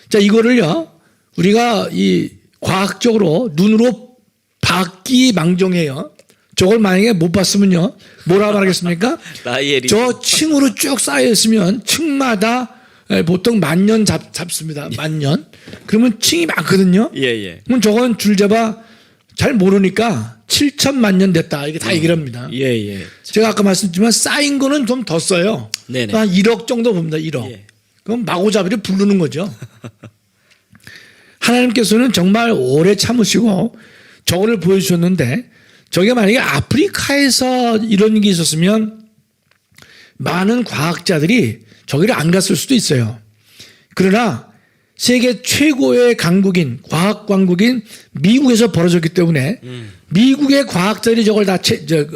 자, 이거를요 우리가 이 과학적으로 눈으로 받기 망정해요. 저걸 만약에 못 봤으면요 뭐라 말하겠습니까? 라이엘이. 저 층으로 쭉 쌓여 있으면 층마다 보통 10,000년 잡습니다. 10,000년. 그러면 층이 많거든요. 예, 예. 그럼 저건 줄잡아 잘 모르니까 7천만 년 됐다. 이게 다 얘기를 합니다. 예, 예. 제가 아까 말씀드렸지만 쌓인 거는 좀 더 써요. 네네. 한 1억 정도 봅니다. 1억. 예. 그럼 마구잡이를 부르는 거죠. 하나님께서는 정말 오래 참으시고 저거를 보여주셨는데 저게 만약에 아프리카에서 이런 게 있었으면 많은 과학자들이 저기를 안 갔을 수도 있어요. 그러나 세계 최고의 강국인 과학 강국인 미국에서 벌어졌기 때문에 미국의 과학자들이 저걸 다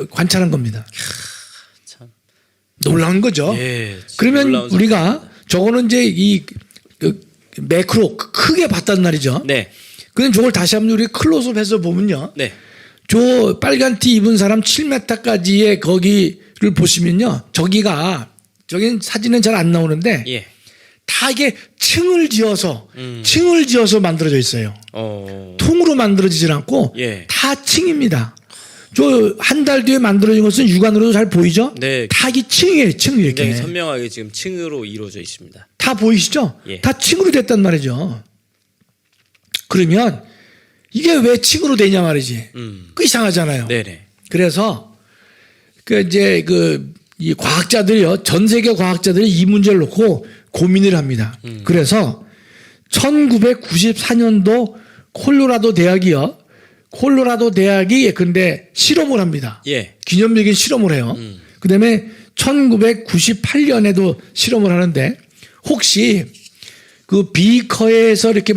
관찰한 겁니다. 참. 놀라운 거죠. 예, 진짜 그러면 놀라운 우리가 저거는 이제 매크로 크게 봤단 말이죠. 네. 그럼 저걸 다시 한번 우리 클로즈업해서 보면요. 네. 저 빨간 티 입은 사람 7m까지의 거기를 보시면요. 저긴 사진은 잘 안 나오는데 예. 다 이게 층을 지어서 만들어져 있어요. 통으로 만들어지질 않고 예. 다 층입니다. 저 한 달 뒤에 만들어진 것은 육안으로도 잘 보이죠? 네. 다 이게 층이에요. 층 이렇게. 굉장히 선명하게 지금 층으로 이루어져 있습니다. 다 보이시죠? 예. 다 층으로 됐단 말이죠. 그러면 이게 왜 층으로 되냐 말이지. 그 이상하잖아요. 네네. 그래서 이 과학자들이요, 전 세계 과학자들이 이 문제를 놓고 고민을 합니다. 그래서 1994년도 콜로라도 대학이 근데 실험을 합니다. 예. 기념적인 실험을 해요. 그다음에 1998년에도 실험을 하는데 혹시 그 비커에서 이렇게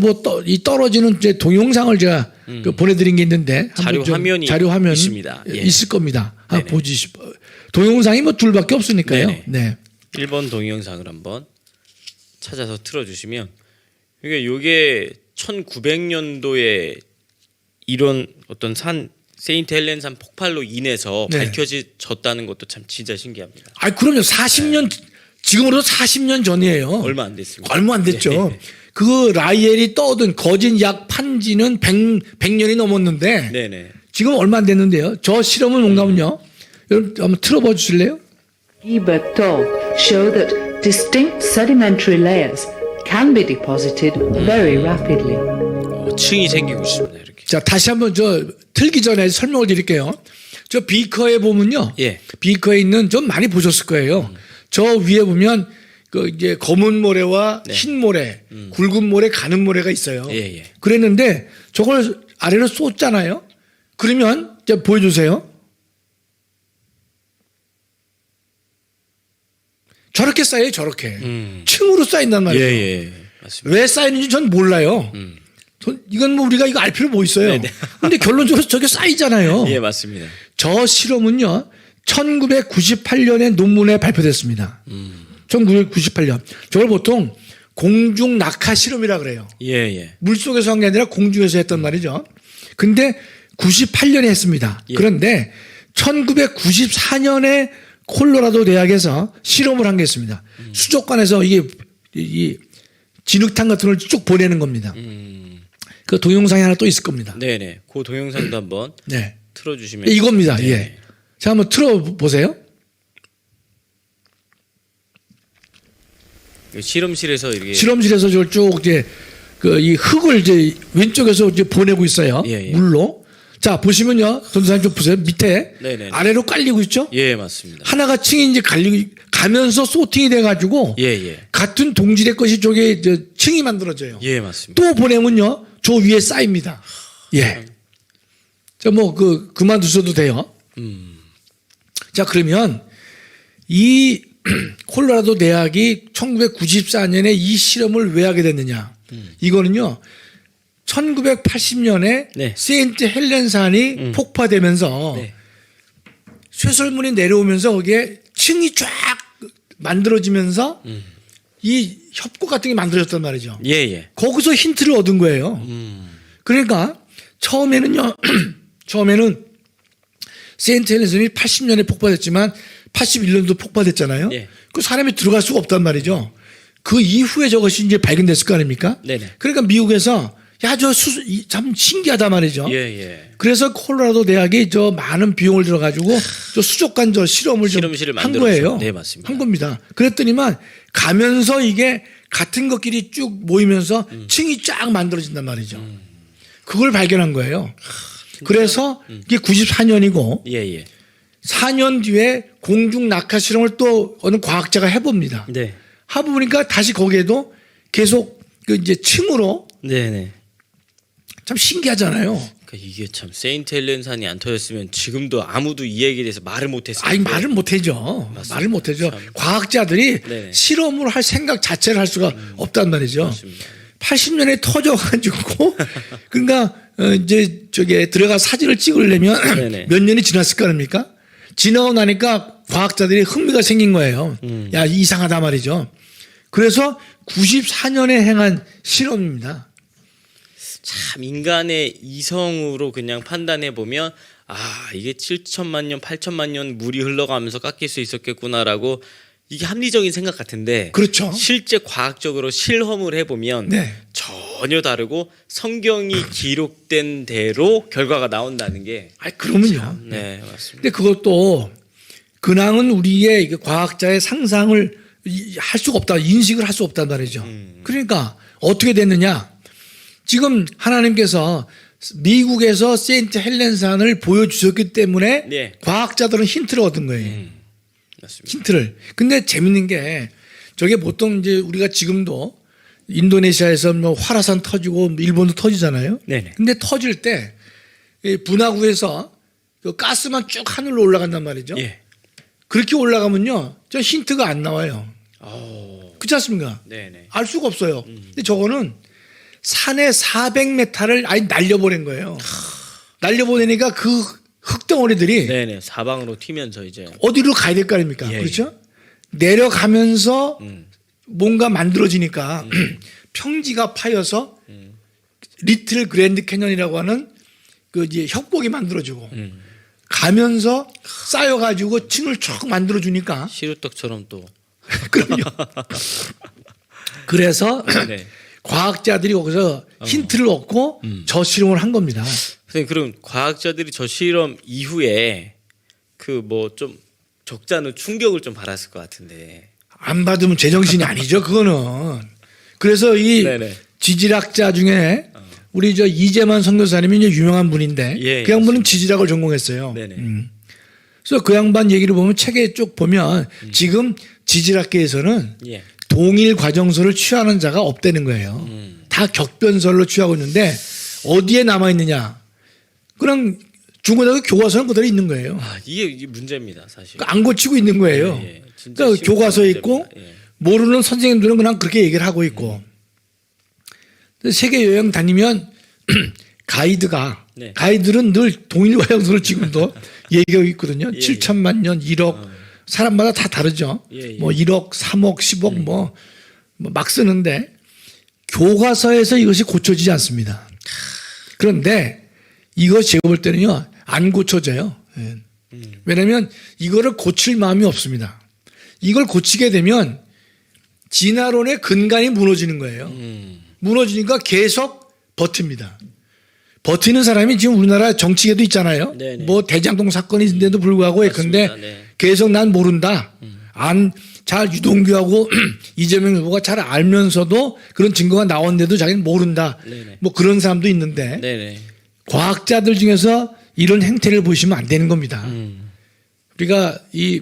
떨어지는 이제 동영상을 제가 보내드린 게 있는데 자료 화면이 있습니다. 예. 있을 겁니다. 네네. 보지. 동영상이 둘밖에 없으니까요. 네네. 네. 1번 동영상을 한번 찾아서 틀어주시면 이게 1900년도에 이런 어떤 세인트 헬렌산 폭발로 인해서 네. 밝혀졌다는 것도 참 진짜 신기합니다. 그럼요. 40년 지금으로 40년 전이에요. 얼마 안 됐습니다. 얼마 안 됐죠. 네. 그 라이엘이 떠든 거진 약 판지는 100년이 넘었는데 네네. 지금 얼마 안 됐는데요. 저 실험은 뭔가면요. 여러분 한번 틀어봐 주실래요? Ebert et al. Show that distinct sedimentary layers can be deposited very rapidly. 층이 생기고 있습니다. 이렇게. 자, 다시 한번 틀기 전에 설명을 드릴게요. 저 비커에 보면요. 예. 비커에 있는 좀 많이 보셨을 거예요. 저 위에 보면 이제 검은 모래와 네. 흰 모래, 굵은 모래, 가는 모래가 있어요. 예, 예. 그랬는데 저걸 아래로 쏟잖아요. 그러면 이제 보여주세요. 저렇게 쌓여요, 저렇게. 층으로 쌓인단 말이에요. 예, 맞습니다. 왜 쌓이는지 전 몰라요. 이건 뭐 우리가 이거 알 필요 뭐 있어요. 네네. 근데 결론적으로 저게 쌓이잖아요. 예, 맞습니다. 저 실험은요, 1998년에 논문에 발표됐습니다. 1998년. 저걸 보통 공중 낙하 실험이라 그래요. 예. 물 속에서 한 게 아니라 공중에서 했단 말이죠. 근데 98년에 했습니다. 예. 그런데 1994년에 콜로라도 대학에서 실험을 한 게 있습니다. 수족관에서 이게 이 진흙탕 같은 걸 쭉 보내는 겁니다. 그 동영상이 하나 또 있을 겁니다. 네네. 그 동영상도 한번 네. 틀어주시면. 이겁니다. 네. 예. 자, 한번 틀어보세요. 실험실에서 이렇게. 실험실에서 저걸 쭉 이제 그 이 흙을 이제 왼쪽에서 이제 보내고 있어요. 예. 물로. 자, 보시면요. 전도사님 좀 보세요. 밑에 네네. 아래로 깔리고 있죠? 예, 맞습니다. 하나가 층이 이제 가면서 소팅이 돼가지고 예. 같은 동질의 것이 저게 층이 만들어져요. 예, 맞습니다. 또 보내면요. 저 위에 쌓입니다. 예. 자, 뭐 그만두셔도 돼요. 자, 그러면 이 콜로라도 대학이 1994년에 이 실험을 왜 하게 됐느냐? 이거는요. 1980년에 네. 세인트 헬렌산이 폭파되면서 네. 쇠설문이 내려오면서 거기에 층이 쫙 만들어지면서 이 협곡 같은 게 만들어졌단 말이죠. 예. 거기서 힌트를 얻은 거예요. 그러니까 처음에는요. 처음에는 세인트 헬렌산이 80년에 폭파됐지만 81년도 폭파됐잖아요. 예. 그 사람이 들어갈 수가 없단 말이죠. 그 이후에 저것이 이제 발견됐을 거 아닙니까? 네네. 그러니까 미국에서 야, 참 신기하다 말이죠. 예. 그래서 콜로라도 대학이 저 많은 비용을 들어가지고 저 수족관 저 실험을 좀 실험실을 한 만들었죠. 거예요. 네, 맞습니다. 한 겁니다. 그랬더니만 가면서 이게 같은 것끼리 쭉 모이면서 층이 쫙 만들어진단 말이죠. 그걸 발견한 거예요. 그래서 이게 94년이고 예. 4년 뒤에 공중 낙하 실험을 또 어느 과학자가 해봅니다. 네. 해보니까 다시 거기에도 계속 그 이제 층으로 네네. 참 신기하잖아요. 그러니까 이게 참 세인트 헬렌산이 안 터졌으면 지금도 아무도 이 얘기에 대해서 말을 못했을 아니 텐데. 말을 못하죠. 맞습니다. 말을 못하죠. 참. 과학자들이 네네. 실험을 할 생각 자체를 할 수가 없단 말이죠. 맞습니다. 80년에 터져가지고 그러니까 이제 저게 들어가 사진을 찍으려면 네네. 몇 년이 지났을 거 아닙니까? 지나고 나니까 과학자들이 흥미가 생긴 거예요. 야, 이상하다 말이죠. 그래서 94년에 행한 실험입니다. 참 인간의 이성으로 그냥 판단해 보면 이게 7천만 년, 8천만 년 물이 흘러가면서 깎일 수 있었겠구나라고 이게 합리적인 생각 같은데 그렇죠. 실제 과학적으로 실험을 해보면 네. 전혀 다르고 성경이 기록된 대로 결과가 나온다는 게 그러면요. 네, 맞습니다. 근데 그것도 근황은 우리의 과학자의 상상을 할 수가 없다. 인식을 할 수 없단 말이죠. 그러니까 어떻게 됐느냐. 지금 하나님께서 미국에서 세인트 헬렌산을 보여주셨기 때문에 네. 과학자들은 힌트를 얻은 거예요. 맞습니다. 힌트를. 근데 재밌는 게 저게 보통 이제 우리가 지금도 인도네시아에서 뭐 화라산 터지고 일본도 터지잖아요. 네네. 근데 터질 때 분화구에서 그 가스만 쭉 하늘로 올라간단 말이죠. 예. 그렇게 올라가면요. 저 힌트가 안 나와요. 그렇지 않습니까? 네네. 알 수가 없어요. 근데 저거는 산에 400m를 아예 날려보낸 거예요. 날려보내니까 그 흙덩어리들이 네네. 사방으로 튀면서 이제 어디로 가야 될 거 아닙니까? 예, 그렇죠? 내려가면서 뭔가 만들어지니까 평지가 파여서 리틀 그랜드 캐년이라고 하는 그 이제 협곡이 만들어지고 가면서 쌓여가지고 층을 쭉 만들어주니까 시루떡처럼 또 그럼요. 그래서 네. 과학자들이 거기서 힌트를 얻고 저 실험을 한 겁니다. 선생님 그럼 과학자들이 저 실험 이후에 그 뭐 좀 적잖은 충격을 좀 받았을 것 같은데. 안 받으면 제정신이 아니죠. 그거는. 그래서 이 네네. 지질학자 중에 우리 저 이재만 선교사님이 이제 유명한 분인데 예, 그 양반은 맞습니다. 지질학을 전공했어요. 네네. 그래서 그 양반 얘기를 보면 책에 쭉 보면 지금 지질학계에서는 예. 동일 과정설을 취하는 자가 없다는 거예요. 다 격변설로 취하고 있는데 어디에 남아 있느냐? 그냥 중고등학교 교과서는 그대로 있는 거예요. 아, 이게 문제입니다, 사실. 그러니까 안 고치고 있는 거예요. 예, 예. 진짜 그러니까 심각한 교과서에 문제입니다. 있고 예. 모르는 선생님들은 그냥 그렇게 얘기를 하고 있고 세계 여행 다니면 가이드가 네. 가이드는 늘 동일 와형수를 지금도 얘기하고 있거든요. 예, 7천만 년, 1억 사람마다 다 다르죠. 예, 예. 뭐 1억, 3억, 10억 뭐 막 쓰는데 교과서에서 이것이 고쳐지지 않습니다. 그런데 이거 제가 볼 때는요 안 고쳐져요. 예. 왜냐하면 이거를 고칠 마음이 없습니다. 이걸 고치게 되면 진화론의 근간이 무너지는 거예요. 무너지니까 계속 버팁니다. 버티는 사람이 지금 우리나라 정치계도 있잖아요. 네네. 뭐 대장동 사건이 있는데도 불구하고 예컨대 맞습니다. 네. 계속 난 모른다. 잘 유동규하고 이재명 후보가 잘 알면서도 그런 증거가 나왔는데도 자기는 모른다. 네네. 뭐 그런 사람도 있는데 네네. 과학자들 중에서 이런 행태를 보시면 안 되는 겁니다. 우리가 이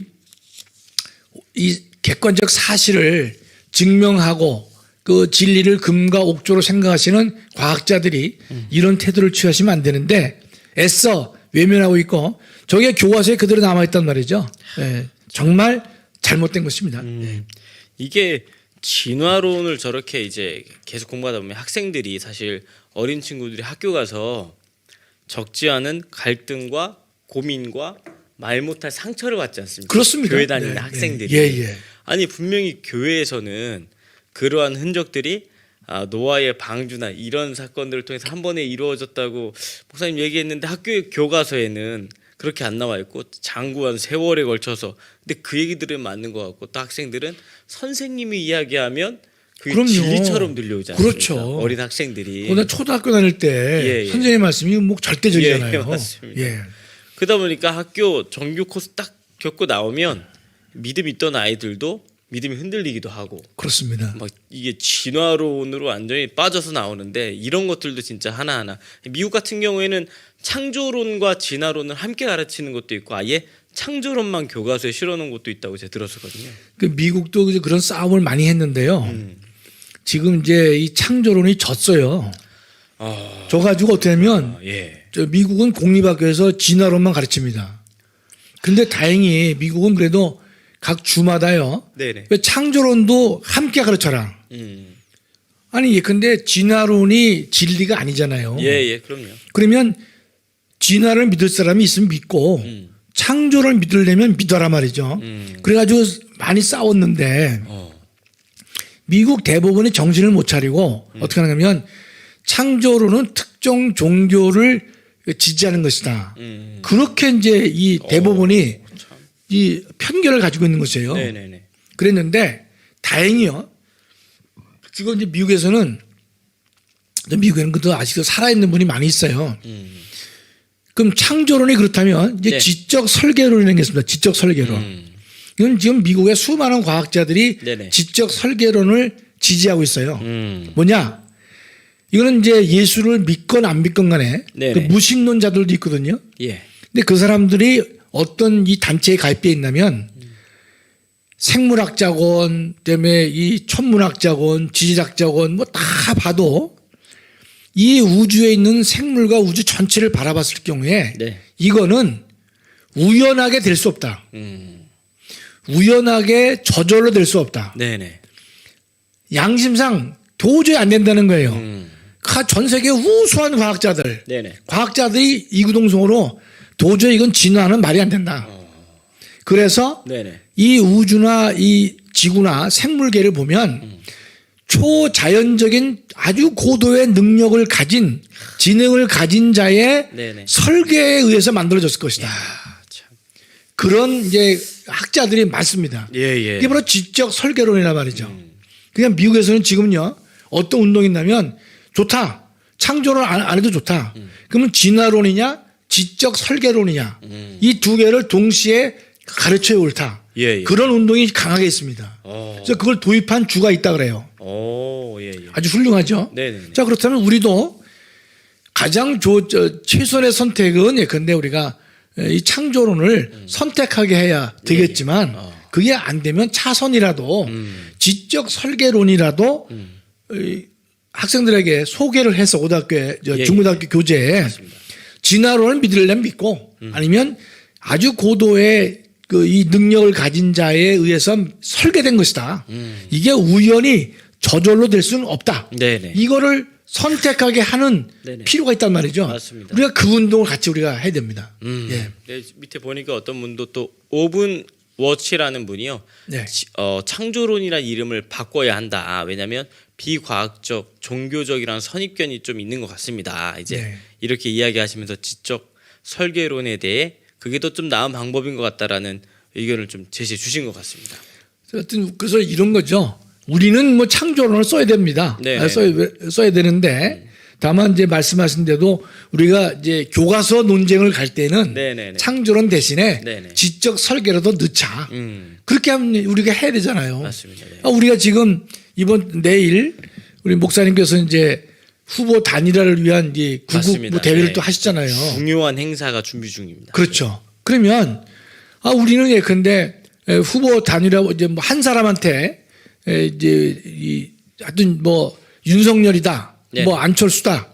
객관적 사실을 증명하고 그 진리를 금과 옥조로 생각하시는 과학자들이 이런 태도를 취하시면 안 되는데 애써 외면하고 있고 저게 교과서에 그대로 남아있단 말이죠. 예, 정말 잘못된 것입니다. 이게 진화론을 저렇게 이제 계속 공부하다 보면 학생들이 사실 어린 친구들이 학교 가서 적지 않은 갈등과 고민과 말 못할 상처를 받지 않습니까? 그렇습니다. 교회 다니는 네, 학생들이. 예. 아니 분명히 교회에서는 그러한 흔적들이 노아의 방주나 이런 사건들을 통해서 한 번에 이루어졌다고 목사님 얘기했는데 학교의 교과서에는 그렇게 안 나와 있고 장구한 세월에 걸쳐서 근데 그 얘기들은 맞는 것 같고 또 학생들은 선생님이 이야기하면 그게 그럼요. 진리처럼 들려오지 않습니까? 그렇죠. 어린 학생들이. 그러나 초등학교 다닐 때 예, 예. 선생님 말씀이 뭐 절대적이잖아요. 예, 맞습니다. 예. 그러다 보니까 학교 정규 코스 딱 겪고 나오면 믿음 있던 아이들도 믿음이 흔들리기도 하고 그렇습니다. 막 이게 진화론으로 완전히 빠져서 나오는데 이런 것들도 진짜 하나하나 미국 같은 경우에는 창조론과 진화론을 함께 가르치는 것도 있고 아예 창조론만 교과서에 실어놓은 것도 있다고 제가 들었었거든요. 그 미국도 이제 그런 싸움을 많이 했는데요. 지금 이제 이 창조론이 졌어요. 져가지고 어떻게 하면 예. 저 미국은 공립학교에서 진화론만 가르칩니다. 근데 다행히 미국은 그래도 각 주마다요. 네네. 왜 창조론도 함께 가르쳐라. 아니 근데 진화론이 진리가 아니잖아요. 예, 그럼요. 그러면 진화를 믿을 사람이 있으면 믿고 창조를 믿으려면 믿어라 말이죠. 그래가지고 많이 싸웠는데 미국 대부분이 정신을 못 차리고 어떻게 하냐면 창조론은 특정 종교를 지지하는 것이다. 그렇게 이제 이 대부분이 이 편견을 가지고 있는 것이에요. 네네네. 그랬는데 다행히요. 지금 이제 미국에서는 아직도 살아있는 분이 많이 있어요. 그럼 창조론이 그렇다면 이제 네. 지적 설계론이라는 게 있습니다. 지적 설계론. 이건 지금 미국의 수많은 과학자들이 네네. 지적 설계론을 지지하고 있어요. 뭐냐? 이거는 이제 예수를 믿건 안 믿건 간에 네네. 그 무신론자들도 있거든요. 예. 근데 그 사람들이 어떤 이 단체에 가입돼 있냐면 생물학자건, 그다음에 이 천문학자건, 지질학자건 뭐 다 봐도 이 우주에 있는 생물과 우주 전체를 바라봤을 경우에 네. 이거는 우연하게 될 수 없다. 우연하게 저절로 될 수 없다. 네네. 양심상 도저히 안 된다는 거예요. 전 세계 우수한 과학자들, 네네. 과학자들이 이구동성으로 도저히 이건 진화는 말이 안 된다. 그래서 네네. 이 우주나 이 지구나 생물계를 보면 초자연적인 아주 고도의 능력을 가진 지능을 가진 자의 네네. 설계에 의해서 만들어졌을 것이다. 참. 그런 이제 학자들이 많습니다. 예. 이게 바로 지적 설계론이란 말이죠. 그냥 미국에서는 지금요 어떤 운동이 있냐면 좋다. 창조론 안 해도 좋다. 그러면 진화론이냐 지적 설계론이냐 이 두 개를 동시에 가르쳐야 옳다. 예. 그런 운동이 강하게 있습니다. 그래서 그걸 도입한 주가 있다 그래요. 예. 아주 훌륭하죠. 네네. 자 그렇다면 우리도 가장 최선의 선택은 예컨대 우리가 이 창조론을 선택하게 해야 되겠지만 그게 안 되면 차선이라도 지적 설계론이라도 이 학생들에게 소개를 해서 고등학교에 예. 중고등학교 교재에 진화론을 믿으려면 믿고 아니면 아주 고도의 그 이 능력을 가진 자에 의해서 설계된 것이다. 이게 우연히 저절로 될 수는 없다. 네네. 이거를 선택하게 하는 네네. 필요가 있단 말이죠. 맞습니다. 우리가 그 운동을 같이 우리가 해야 됩니다. 예. 네, 밑에 보니까 어떤 분도 또 오븐 워치라는 분이요. 네. 창조론이라는 이름을 바꿔야 한다. 왜냐하면 비과학적, 종교적이라는 선입견이 좀 있는 것 같습니다. 이제 네. 이렇게 이야기하시면서 지적 설계론에 대해 그게 더 좀 나은 방법인 것 같다라는 의견을 좀 제시해 주신 것 같습니다. 하여튼 그래서 이런 거죠. 우리는 뭐 창조론을 써야 됩니다. 네. 써야 되는데 다만 이제 말씀하신 대로 우리가 이제 교과서 논쟁을 갈 때는 네네네. 창조론 대신에 네네. 지적 설계라도 넣자. 그렇게 하면 우리가 해야 되잖아요. 맞습니다. 네. 우리가 지금 내일 우리 목사님께서 이제 후보 단일화를 위한 이제 구국 맞습니다. 뭐 대회를 네. 또 하시잖아요. 중요한 행사가 준비 중입니다. 그렇죠. 그러면 우리는 예컨대 후보 단일화 이제 뭐 한 사람한테 이제 하여튼 뭐 윤석열이다, 네네. 뭐 안철수다,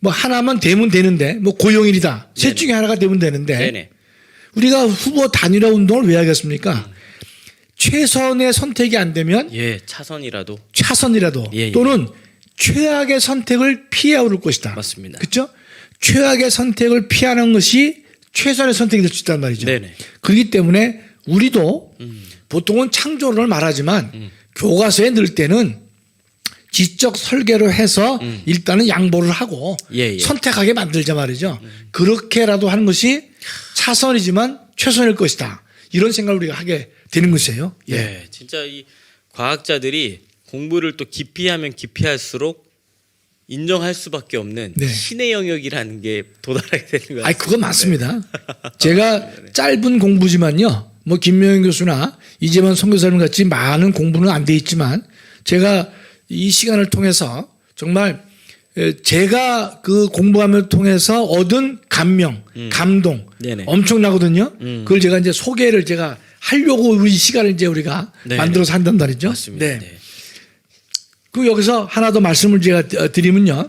뭐 하나만 되면 되는데 뭐 고용일이다, 셋 네네. 중에 하나가 되면 되는데 네네. 우리가 후보 단일화 운동을 왜 하겠습니까? 최선의 선택이 안 되면 예, 차선이라도 차선이라도 예, 예. 또는 최악의 선택을 피해 오를 것이다. 맞습니다. 그렇죠? 최악의 선택을 피하는 것이 최선의 선택이 될 수 있단 말이죠. 네네. 그렇기 때문에 우리도 보통은 창조론을 말하지만 교과서에 넣을 때는 지적 설계로 해서 일단은 양보를 하고 예, 예. 선택하게 만들자 말이죠. 그렇게라도 하는 것이 차선이지만 최선일 것이다. 이런 생각을 우리가 하게 되는 것이에요. 예. 네, 진짜 이 과학자들이 공부를 또 깊이 하면 깊이 할수록 인정할 수밖에 없는 네. 신의 영역이라는 게 도달하게 되는 거예요. 그거 맞습니다. 제가 짧은 공부지만요. 뭐 김명현 교수나 이재만 선교사님 같이 많은 공부는 안 돼 있지만 제가 이 시간을 통해서 정말 제가 그 공부함을 통해서 얻은 감명, 감동 네네. 엄청나거든요. 그걸 제가 이제 소개를 제가 하려고 우리 시간을 이제 우리가 네네. 만들어서 한단 말이죠. 맞습니다. 네. 네. 그 여기서 하나 더 말씀을 제가 드리면요.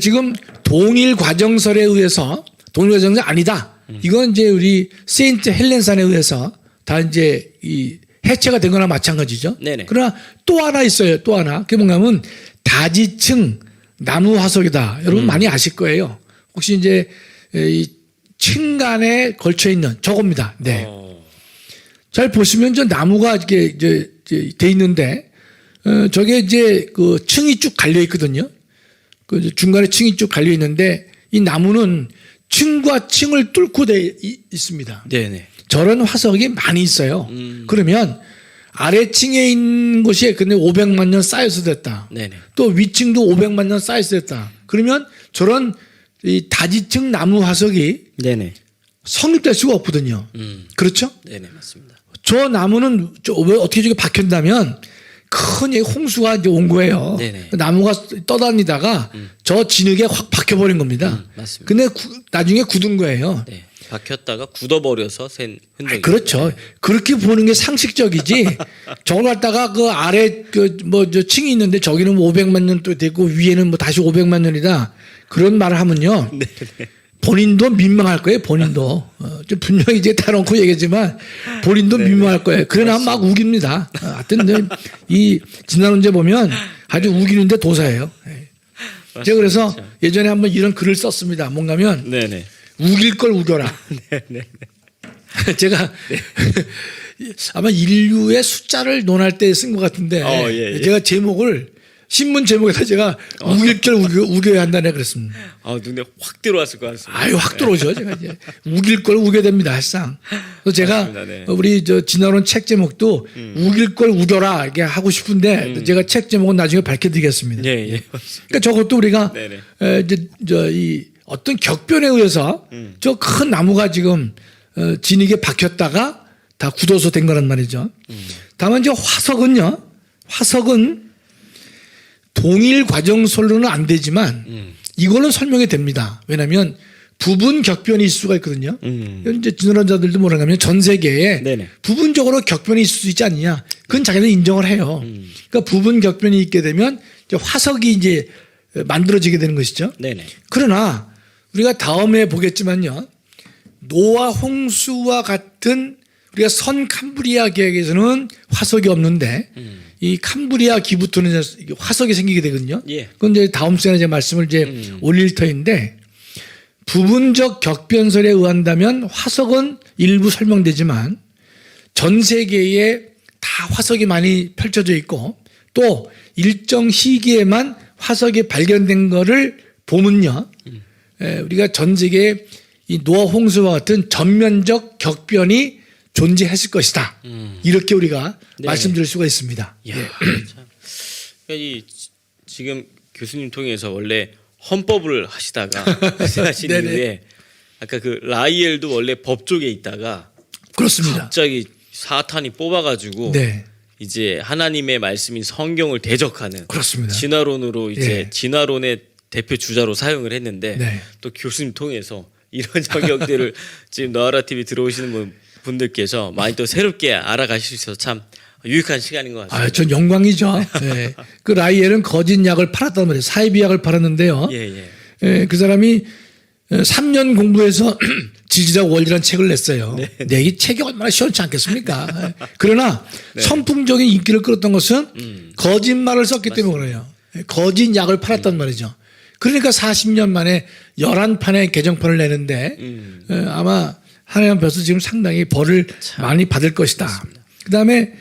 지금 동일 과정설에 의해서 동일 과정설 아니다. 이건 이제 우리 세인트 헬렌산에 의해서 다 이제 이 해체가 된 거나 마찬가지죠. 네네. 그러나 또 하나 있어요. 또 하나. 그게 뭔가면 다지층 나무 화석이다. 여러분 많이 아실 거예요. 혹시 이제 이 층간에 걸쳐 있는 저겁니다. 네. 잘 보시면 저 나무가 이렇게 이제 돼 있는데 저게 이제 그 층이 쭉 갈려 있거든요. 그 중간에 층이 쭉 갈려 있는데 이 나무는 층과 층을 뚫고 돼 있습니다. 네네. 저런 화석이 많이 있어요. 그러면 아래층에 있는 것이 근데 500만 년 쌓여서 됐다. 네네. 또 위층도 500만 년 쌓여서 됐다. 그러면 저런 이 다지층 나무 화석이 네네. 성립될 수가 없거든요. 그렇죠? 네네, 맞습니다. 저 나무는 왜 어떻게 저게 박혔다면 큰 홍수가 이제 온 거예요. 네네. 나무가 떠다니다가 저 진흙에 확 박혀버린 겁니다. 맞습니다. 근데 나중에 굳은 거예요. 네. 박혔다가 굳어버려서 센 흔적이. 그렇죠. 그렇게 보는 게 상식적이지. 저걸 갖다가 그 아래 그 뭐 저 층이 있는데 저기는 500만 년 또 되고 위에는 뭐 다시 500만 년이다. 그런 말을 하면요. 본인도 민망할 거예요. 본인도. 좀 분명히 이제 다놓고 얘기하지만 본인도 민망할 거예요. 그러나 막 우깁니다. 하여튼 이 진화론제 보면 아주 우기는데 도사예요. 제가 그래서 예전에 한번 이런 글을 썼습니다. 뭔가면 네네. 우길 걸 우겨라. 네네. 제가 아마 인류의 숫자를 논할 때 쓴 것 같은데 예, 예. 제가 제목을 신문 제목에다 제가 우길 걸 우겨야 한다네 그랬습니다. 눈에 확 들어왔을 것 같습니다. 아유 확 들어오죠. 제가 이제 우길 걸 우겨야 됩니다. 항상. 그래서 제가 맞습니다. 네. 우리 저 진화론 책 제목도 우길 걸 우겨라 이게 하고 싶은데 제가 책 제목은 나중에 밝혀드리겠습니다. 예, 예. 그러니까 저것도 우리가 네네. 이제 이 어떤 격변에 의해서 저 큰 나무가 지금 진흙에 박혔다가 다 굳어서 된 거란 말이죠. 다만 이제 화석은 동일 과정설로는 안 되지만 이거는 설명이 됩니다. 왜냐하면 부분 격변이 있을 수가 있거든요. 이제 진화론자들도 뭐라고 하면 전 세계에 네네. 부분적으로 격변이 있을 수 있지 않느냐. 그건 자기들 인정을 해요. 그러니까 부분 격변이 있게 되면 이제 화석이 이제 만들어지게 되는 것이죠. 네네. 그러나 우리가 다음에 보겠지만요. 노아 홍수와 같은 우리가 선 캄브리아 계획에서는 화석이 없는데 이 캄브리아 기부터는 화석이 생기게 되거든요. 예. 그건 이제 다음 시간에 제 말씀을 이제 올릴 터인데 부분적 격변설에 의한다면 화석은 일부 설명되지만 전 세계에 다 화석이 많이 펼쳐져 있고 또 일정 시기에만 화석이 발견된 거를 보면요. 우리가 전 세계에 이 노아 홍수와 같은 전면적 격변이 존재했을 것이다. 이렇게 우리가 네. 말씀드릴 수가 있습니다. 이야, 참. 그러니까 지금 교수님 통해서 원래 헌법을 하시다가 하신 네네. 이후에 아까 그 라이엘도 원래 법 쪽에 있다가 그렇습니다. 갑자기 사탄이 뽑아가지고 네. 이제 하나님의 말씀인 성경을 대적하는 그렇습니다. 진화론으로 이제 예. 진화론의 대표 주자로 사용을 했는데 네. 또 교수님 통해서 이런 영역들을 지금 너아라 TV 들어오시는 분들께서 많이 또 새롭게 알아가실 수 있어서 참 유익한 시간인 것 같습니다. 전 영광이죠. 네. 그 라이엘은 거짓 약을 팔았단 말이에요. 사이비약을 팔았는데요. 예. 그 사람이 3년 공부해서 지지자 원리라는 책을 냈어요. 네. 이 책이 얼마나 시원치 않겠습니까? 그러나 선풍적인 인기를 끌었던 것은 거짓말을 썼기 때문에 그래요. 거짓 약을 팔았단 말이죠. 그러니까 40년 만에 11판의 개정판을 내는데 아마 하나님 앞에서 지금 상당히 벌을 많이 받을 것이다. 그다음에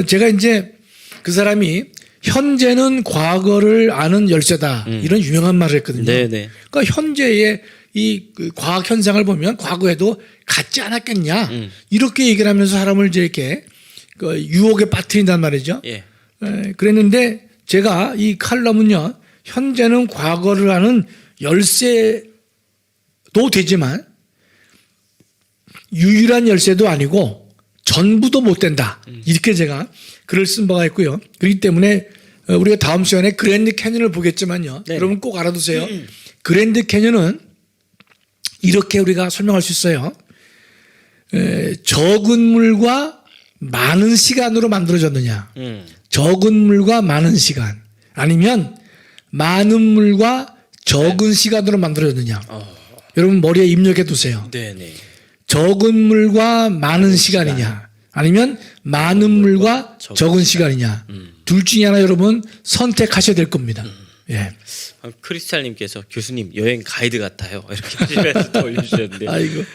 제가 이제 그 사람이 현재는 과거를 아는 열쇠다. 이런 유명한 말을 했거든요. 네네. 그러니까 현재의 이 과학 현상을 보면 과거에도 같지 않았겠냐. 이렇게 얘기를 하면서 사람을 이제 이렇게 그 유혹에 빠뜨린단 말이죠. 예. 그랬는데 제가 이 칼럼은요. 현재는 과거를 아는 열쇠도 되지만 유일한 열쇠도 아니고 전부도 못 된다. 이렇게 제가 글을 쓴 바가 있고요. 그렇기 때문에 우리가 다음 시간에 그랜드 캐년을 보겠지만요. 네네. 여러분 꼭 알아두세요. 그랜드 캐년은 이렇게 우리가 설명할 수 있어요. 적은 물과 많은 시간으로 만들어졌느냐. 적은 물과 많은 시간. 아니면 많은 물과 적은 시간으로 만들어졌느냐. 여러분 머리에 입력해 두세요. 네네. 적은 물과 많은 시간이냐 아니면 많은 물과 적은 시간이냐 둘 중에 하나 여러분 선택하셔야 될 겁니다. 예. 크리스탈님께서 교수님 여행 가이드 같아요 이렇게 하시면서 또 올려주셨는데 아이고.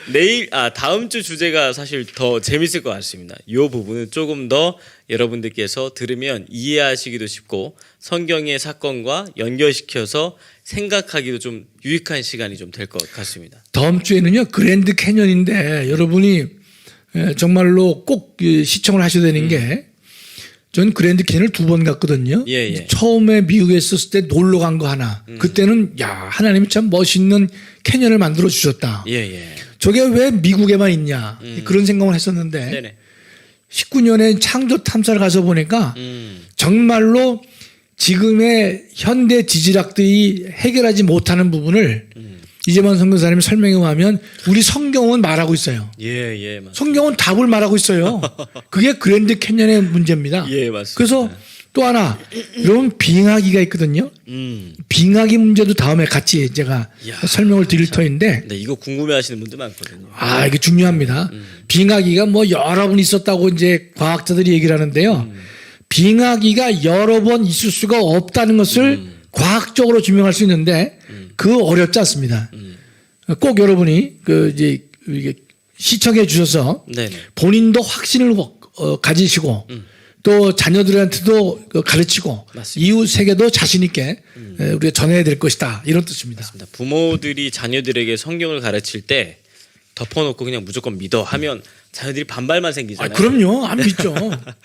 다음 주 주제가 사실 더 재밌을 것 같습니다. 이 부분은 조금 더 여러분들께서 들으면 이해하시기도 쉽고 성경의 사건과 연결시켜서 생각하기도 좀 유익한 시간이 좀 될 것 같습니다. 다음 주에는요 그랜드 캐년인데 여러분이 정말로 꼭 시청을 하셔야 되는 게 전 그랜드 캐년을 2번 갔거든요. 예. 처음에 미국에 있었을 때 놀러 간 거 하나. 그때는 야 하나님이 참 멋있는 캐년을 만들어 주셨다. 예. 저게 왜 미국에만 있냐 그런 생각을 했었는데 네네. 19년에 창조 탐사를 가서 보니까 정말로 지금의 현대 지질학들이 해결하지 못하는 부분을 이재만 선교사님이 설명해 보면 우리 성경은 말하고 있어요. 예, 맞습니다. 성경은 답을 말하고 있어요. 그게 그랜드 캐년의 문제입니다. 예, 맞습니다. 그래서 또 하나 여러분 빙하기가 있거든요. 빙하기 문제도 다음에 같이 제가 이야, 설명을 드릴 터인데 네, 이거 궁금해하시는 분들 많거든요. 이게 중요합니다. 빙하기가 뭐 여러 번 있었다고 이제 과학자들이 얘기를 하는데요. 빙하기가 여러 번 있을 수가 없다는 것을 과학적으로 증명할 수 있는데 그거 어렵지 않습니다. 꼭 여러분이 이제 이게 시청해 주셔서 네네. 본인도 확신을 가지시고 또 자녀들한테도 가르치고 맞습니다. 이웃에게도 자신 있게 우리가 전해야 될 것이다 이런 뜻입니다. 부모들이 자녀들에게 성경을 가르칠 때 덮어놓고 그냥 무조건 믿어 하면 자녀들이 반발만 생기잖아요. 그럼요. 안 믿죠.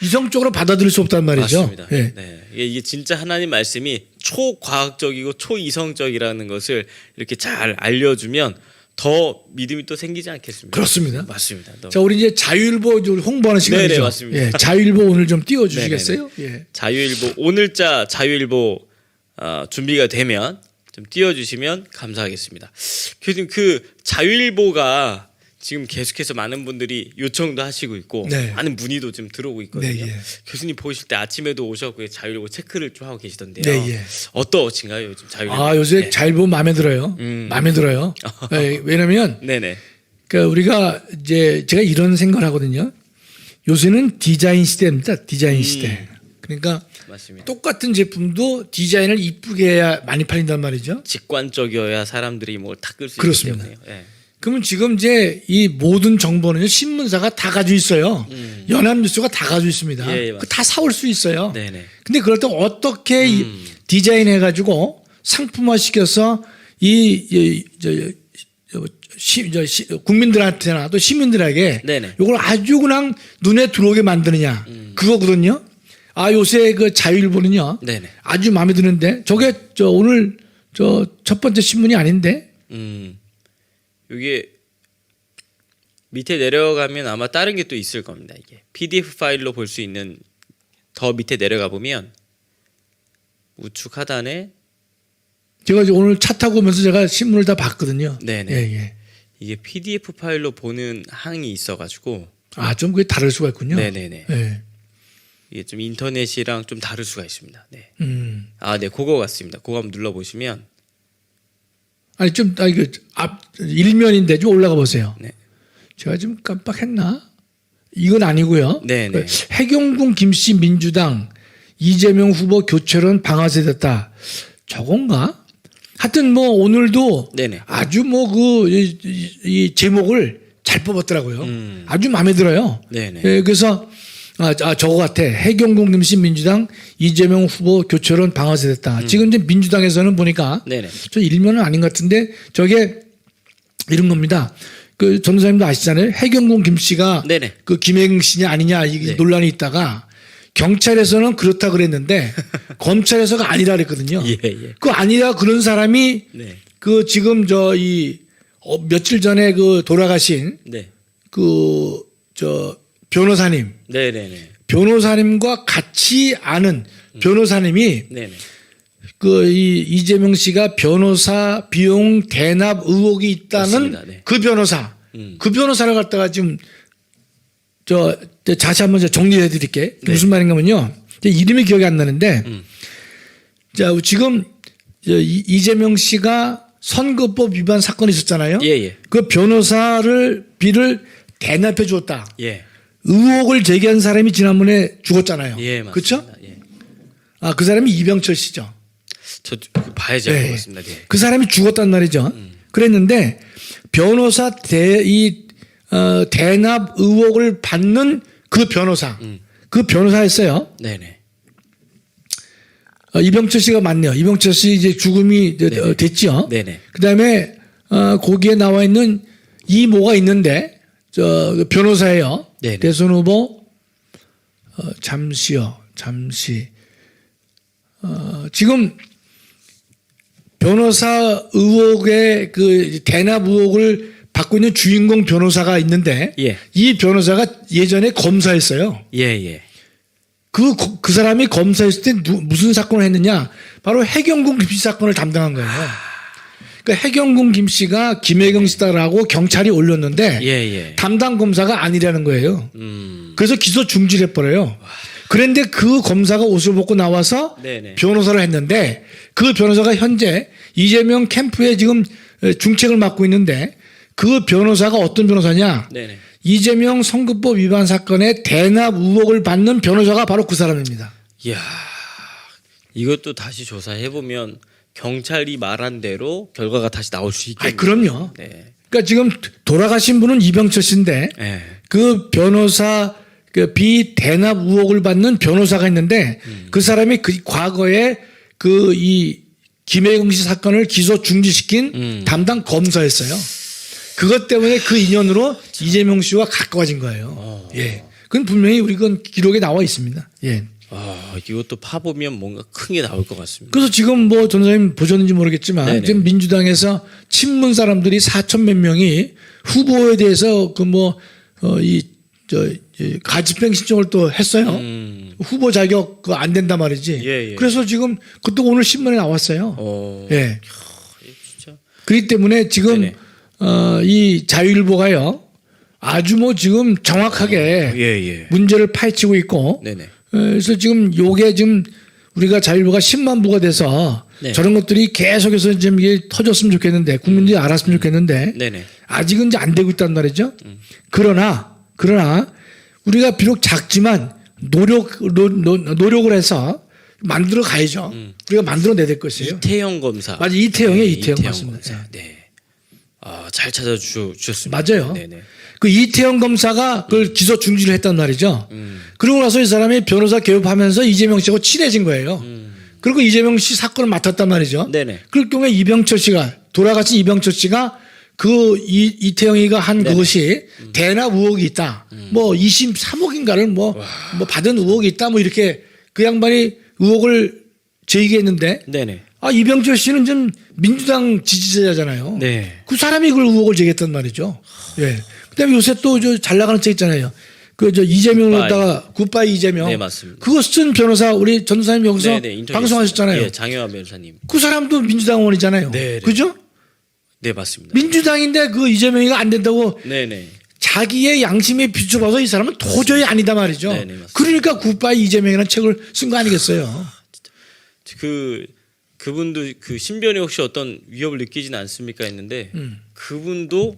이성적으로 받아들일 수 없단 말이죠. 맞습니다. 예. 네. 이게 진짜 하나님 말씀이 초과학적이고 초이성적이라는 것을 이렇게 잘 알려주면 더 믿음이 또 생기지 않겠습니까? 그렇습니다. 맞습니다. 자, 우리 이제 자유일보 좀 홍보하는 시간이죠. 네네, 맞습니다. 예, 자유일보 오늘 좀 띄워주시겠어요? 예. 자유일보 오늘자 자유일보 준비가 되면 좀 띄워주시면 감사하겠습니다. 교수님 그 자유일보가 지금 계속해서 많은 분들이 요청도 하시고 있고 네. 많은 문의도 좀 들어오고 있거든요. 네, 예. 교수님 보실 때 아침에도 오셔서 자율일보 체크를 좀 하고 계시던데요. 네, 예. 어떠신가요 요즘 자율일보? 아 요새 네. 자율보 마음에 들어요. 마음에 들어요. 네, 왜냐면 네네. 그러니까 우리가 이제 제가 이런 생각을 하거든요. 요새는 디자인 시대입니다. 디자인 시대. 그러니까 맞습니다. 똑같은 제품도 디자인을 이쁘게 해야 많이 팔린단 말이죠. 직관적이어야 사람들이 뭘 다 끌 수 있기 그렇습니다. 때문에요. 네. 그러면 지금 이제 이 모든 정보는 신문사가 다 가지고 있어요. 연합뉴스가 다 가지고 있습니다. 예, 예, 그거 다 사올 수 있어요. 네네. 근데 그럴 때 어떻게 디자인해 가지고 상품화 시켜서 국민들한테나 또 시민들에게 네네. 이걸 아주 그냥 눈에 들어오게 만드느냐 그거거든요. 아 요새 그 자유일보는요. 네네. 아주 마음에 드는데 저게 오늘 첫 번째 신문이 아닌데. 이게 밑에 내려가면 아마 다른 게 또 있을 겁니다. 이게 PDF 파일로 볼 수 있는 더 밑에 내려가 보면 우측 하단에 제가 이제 오늘 차 타고 오면서 제가 신문을 다 봤거든요. 네네. 예. 이게 PDF 파일로 보는 항이 있어가지고 아, 좀 그게 다를 수가 있군요. 네네네. 예. 이게 좀 인터넷이랑 좀 다를 수가 있습니다. 네. 음. 아, 네, 그거 같습니다. 그거 한번 눌러 보시면 아니 좀 이거 앞 일면인데 좀 올라가 보세요. 네. 제가 좀 깜빡했나? 이건 아니고요. 네네. 해경군 김씨 민주당 이재명 후보 교체론 방아쇠됐다. 저건가? 하여튼 뭐 오늘도 네네. 아주 뭐 이 제목을 잘 뽑았더라고요. 아주 마음에 들어요. 네네. 예, 그래서 저거 같아. 해경군 김씨 민주당 이재명 후보 교체론 방아쇠됐다. 지금 이제 민주당에서는 보니까 네네. 저 일면은 아닌 것 같은데 저게 이런 겁니다. 그 전도사님도 아시잖아요. 해경군 김 씨가 네네. 그 김행 씨냐 아니냐 이 네. 논란이 있다가 경찰에서는 그렇다 그랬는데 검찰에서가 아니라 그랬거든요. 예, 예. 그 아니라 그런 사람이 네. 그 지금 며칠 전에 그 돌아가신 네. 변호사님 네네네. 변호사님과 같이 아는 변호사님이 네네. 이재명 씨가 변호사 비용 대납 의혹이 있다는 맞습니다. 네. 그 변호사, 그 변호사를 갖다가 지금 다시 한번 정리해 드릴게. 네. 무슨 말인가면요. 이름이 기억이 안 나는데, 자, 지금 이재명 씨가 선거법 위반 사건이 있었잖아요. 예, 예. 그 비를 대납해 주었다. 예. 의혹을 제기한 사람이 지난번에 죽었잖아요. 예, 맞습니다. 그렇죠? 예. 아, 그 사람이 이병철 씨죠. 저 봐야지 알 네. 것 같습니다. 네. 그 사람이 죽었단 말이죠. 그랬는데 변호사 대납 의혹을 받는 그 변호사, 그 변호사였어요. 네네. 이병철 씨가 맞네요. 이병철 씨 이제 죽음이 됐죠. 네네. 그다음에 거기에 나와 있는 이모가 있는데 그 변호사예요. 네네. 대선 후보 잠시 지금 변호사 의혹의 그 대납 의혹을 받고 있는 주인공 변호사가 있는데 예. 이 변호사가 예전에 검사였어요. 예, 예. 그 사람이 검사였을 때 무슨 사건을 했느냐? 바로 해경군 김씨 사건을 담당한 거예요. 그러니까 해경군 김씨가 김혜경 씨다라고 경찰이 올렸는데 예, 예. 담당 검사가 아니라는 거예요. 그래서 기소 중지해버려요. 그런데 그 검사가 옷을 벗고 나와서 네네. 변호사를 했는데 그 변호사가 현재 이재명 캠프에 지금 중책을 맡고 있는데 그 변호사가 어떤 변호사냐? 네네. 이재명 선거법 위반 사건의 대납 의혹을 받는 변호사가 바로 그 사람입니다. 이야, 이것도 다시 조사해 보면 경찰이 말한 대로 결과가 다시 나올 수 있겠네요. 그럼요. 네. 그러니까 지금 돌아가신 분은 이병철 씨인데 네. 그 변호사 그 비대납 의혹을 받는 변호사가 있는데 그 사람이 그 과거에 이 김혜경 씨 사건을 기소 중지시킨 담당 검사였어요. 그것 때문에 그 인연으로 이재명 씨와 가까워진 거예요. 예. 그건 분명히 그건 기록에 나와 있습니다. 예. 아, 이것도 파보면 뭔가 큰 게 나올 것 같습니다. 그래서 지금 전사님 보셨는지 모르겠지만 네네. 지금 민주당에서 친문 사람들이 4천 몇 명이 후보에 대해서 가집행 신청을 또 했어요. 후보 자격 안 된단 말이지. 예, 예. 그래서 지금 그것도 오늘 신문에 나왔어요. 예. 진짜. 그렇기 때문에 지금 네네. 이 자유일보가요. 아주 뭐 지금 정확하게 예. 문제를 파헤치고 있고 네네. 그래서 지금 요게 지금 우리가 자율부가 10만 부가 돼서 네. 저런 것들이 계속해서 좀 이게 터졌으면 좋겠는데 국민들이 알았으면 좋겠는데 네네. 아직은 이제 안 되고 있단 말이죠. 그러나 우리가 비록 작지만 노력을 해서 만들어 가야죠. 우리가 만들어내야 될 것이에요. 이태영 검사. 맞아, 이태영이에요. 네, 이태영 맞습니다. 검사. 네. 아, 잘 찾아주셨습니다. 맞아요. 네네. 그 이태영 검사가 그걸 기소 중지를 했단 말이죠. 그러고 나서 이 사람이 변호사 개업하면서 이재명 씨하고 친해진 거예요. 그리고 이재명 씨 사건을 맡았단 말이죠. 네네. 그럴 경우에 이병철 씨가 돌아가신 이병철 씨가 그 이태영이가 한 그것이 대납 의혹이 있다. 뭐 23억인가를 뭐 받은 의혹이 있다. 뭐 이렇게 그 양반이 의혹을 제기했는데 네네. 아 이병철 씨는 좀 민주당 지지자잖아요. 네. 그 사람이 그걸 의혹을 제기했단 말이죠. 예. 그다음에 요새 또 저 잘 나가는 책 있잖아요. 그 저 이재명을 갖다가 굿바이 이재명. 네, 맞습니다. 그거 쓴 변호사 우리 전도사님 여기서 네네, 인터뷰 방송하셨잖아요. 예, 장효환 변호사님. 그 사람도 민주당원이잖아요. 네. 그죠? 네, 맞습니다. 민주당인데 그 이재명이가 안 된다고 네네. 자기의 양심에 비춰봐서 이 사람은 도저히 아니다 말이죠. 네네, 맞습니다. 그러니까 굿바이 이재명이라는 책을 쓴 거 아니겠어요. 그분도 그 신변에 혹시 어떤 위협을 느끼지는 않습니까 했는데 그분도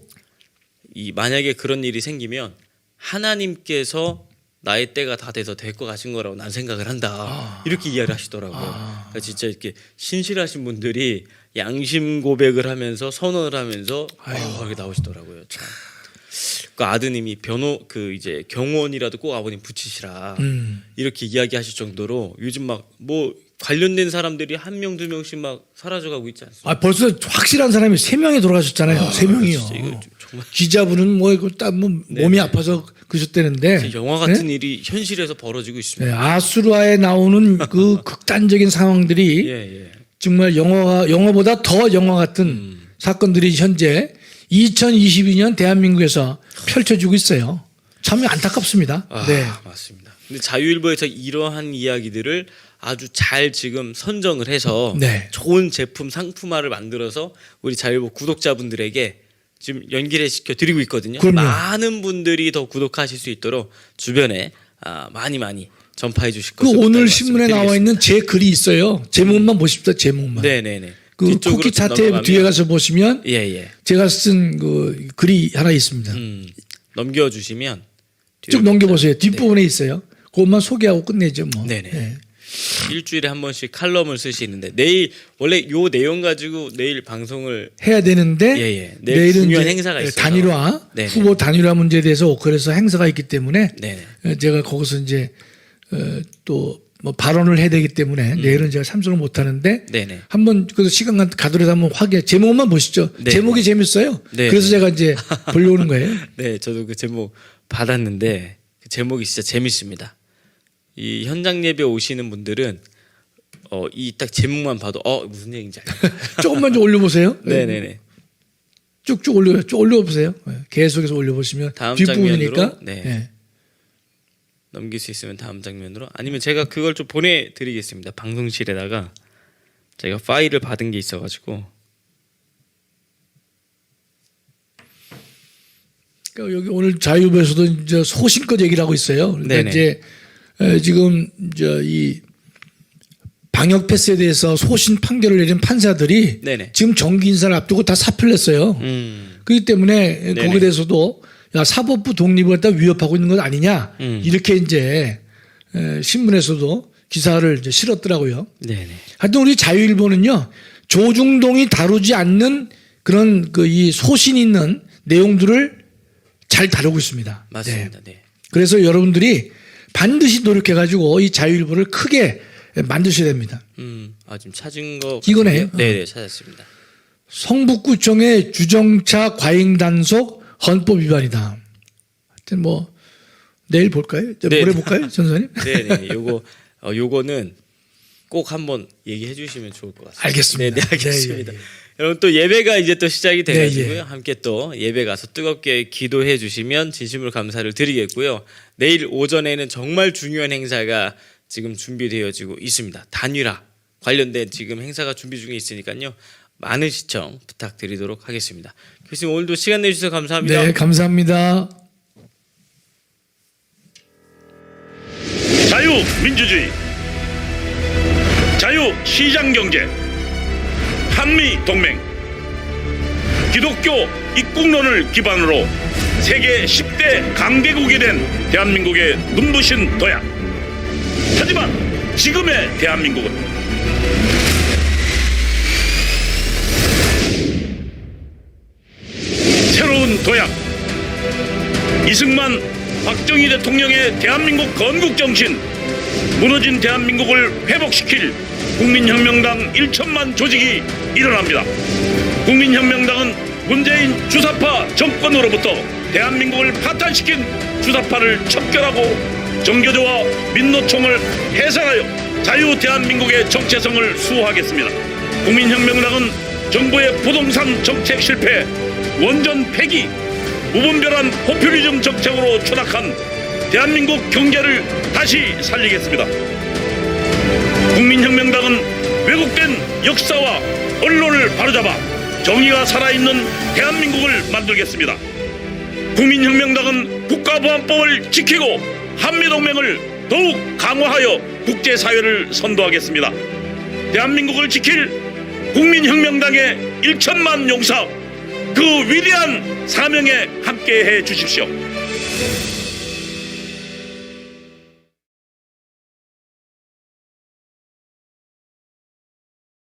만약에 그런 일이 생기면 하나님께서 나의 때가 다 돼서 될 것 같은 거라고 난 생각을 한다. 이렇게 이야기를 하시더라고요. 그러니까 진짜 이렇게 신실하신 분들이 양심 고백을 하면서 선언을 하면서 이렇게 나오시더라고요. 참. 그 아드님이 이제 경호원이라도 꼭 아버님 붙이시라 이렇게 이야기하실 정도로 요즘 막 뭐 관련된 사람들이 한 명 두 명씩 막 사라져가고 있지 않습니까? 아 벌써 확실한 사람이 3명이 돌아가셨잖아요. 3명이요. 진짜 이거 정말 기자분은 뭐 이거 딱 뭐 몸이 아파서 그러셨다는데 영화 같은 일이 현실에서 벌어지고 있습니다. 네, 아수라에 나오는 그 극단적인 상황들이 예. 정말 영화보다 더 영화 같은 사건들이 현재 2022년 대한민국에서 펼쳐지고 있어요. 참 안타깝습니다. 네. 맞습니다. 근데 자유일보에서 이러한 이야기들을 아주 잘 지금 선정을 해서 네. 좋은 제품 상품화를 만들어서 우리 자유일보 구독자분들에게 지금 연기를 시켜 드리고 있거든요. 그럼요. 많은 분들이 더 구독하실 수 있도록 주변에 많이 전파해 주실 그 것을 오늘 신문에 나와 있는 제 글이 있어요. 제목만 보십시오. 제목만. 네네네. 그 뒤쪽으로 쿠키 좀 차트 넘어가면 뒤에 가서 보시면 예. 제가 쓴 그 글이 하나 있습니다. 넘겨주시면 쭉 넘겨보세요. 뒷부분에 있어요. 그것만 소개하고 끝내죠. 뭐. 네네. 예. 일주일에 한 번씩 칼럼을 쓰시는데 내일 원래 요 내용 가지고 내일 방송을 해야 되는데 예. 내일 내일은 중요한 이제 행사가 있어서 단일화 네네. 후보 단일화 문제에 대해서 오컬에서 행사가 있기 때문에 네네. 제가 거기서 이제 또 뭐 발언을 해야 되기 때문에 내일은 제가 참석을 못 하는데 네네. 한번 그 시간 가더라도 한번 제목만 보시죠. 네. 제목이 재밌어요. 네. 그래서 제가 이제 불려오는 거예요. 네, 저도 그 제목 받았는데 그 제목이 진짜 재밌습니다. 이 현장 예배 오시는 분들은 이 딱 제목만 봐도 무슨 얘기인지 알겠어요. 조금만 좀 올려보세요. 네네네. 쭉쭉 올려요. 쭉 올려보세요. 계속해서 올려보시면 다음 뒷부분이니까. 장면으로, 네. 예. 넘길 수 있으면 다음 장면으로 아니면 제가 그걸 좀 보내드리겠습니다. 방송실에다가 제가 파일을 받은 게 있어가지고 그러니까 여기 오늘 자유부에서도 이제 소신껏 얘기를 하고 있어요. 그러니까 네네. 이제 지금 이 방역 패스에 대해서 소신 판결을 내린 판사들이 네네. 지금 정기 인사를 앞두고 다 사표를 냈어요. 그렇기 때문에 네네. 거기에 대해서도 야, 사법부 독립을 갖다 위협하고 있는 것 아니냐 이렇게 이제 신문에서도 기사를 이제 실었더라고요. 네네. 하여튼 우리 자유일보는요 조중동이 다루지 않는 그런 이 소신 있는 내용들을 잘 다루고 있습니다. 맞습니다. 네. 그래서 여러분들이 반드시 노력해가지고 이 자유일보를 크게 만드셔야 됩니다. 지금 찾은 거 이거네요. 네네 찾았습니다. 성북구청의 주정차 과잉 단속 헌법 위반이다. 하여튼 뭐 내일 볼까요? 네. 모레 볼까요, 전선님? 네네. 요거는 꼭 한번 얘기해 주시면 좋을 것 같습니다. 알겠습니다. 네, 알겠습니다. 네, 예. 여러분 또 예배가 이제 또 시작이 돼가지고요. 네, 예. 함께 또 예배 가서 뜨겁게 기도해 주시면 진심으로 감사를 드리겠고요. 내일 오전에는 정말 중요한 행사가 지금 준비되어지고 있습니다. 단일화 관련된 지금 행사가 준비 중에 있으니까요. 많은 시청 부탁드리도록 하겠습니다. 교수님 오늘도 시간 내주셔서 감사합니다. 네, 감사합니다. 자유민주주의, 자유시장경제, 한미동맹, 기독교 입국론을 기반으로 세계 10대 강대국이 된 대한민국의 눈부신 도약. 하지만 지금의 대한민국은 새로운 도약, 이승만, 박정희 대통령의 대한민국 건국정신, 무너진 대한민국을 회복시킬 국민혁명당 1천만 조직이 일어납니다. 국민혁명당은 문재인 주사파 정권으로부터 대한민국을 파탄시킨 주사파를 척결하고 정교조와 민노총을 해산하여 자유 대한민국의 정체성을 수호하겠습니다. 국민혁명당은 정부의 부동산 정책 실패, 원전 폐기, 무분별한 포퓰리즘 정책으로 추락한 대한민국 경제를 다시 살리겠습니다. 국민혁명당은 왜곡된 역사와 언론을 바로잡아 정의가 살아있는 대한민국을 만들겠습니다. 국민혁명당은 국가보안법을 지키고 한미동맹을 더욱 강화하여 국제사회를 선도하겠습니다. 대한민국을 지킬 국민혁명당의 1천만 용사, 그 위대한 사명에 함께해 주십시오.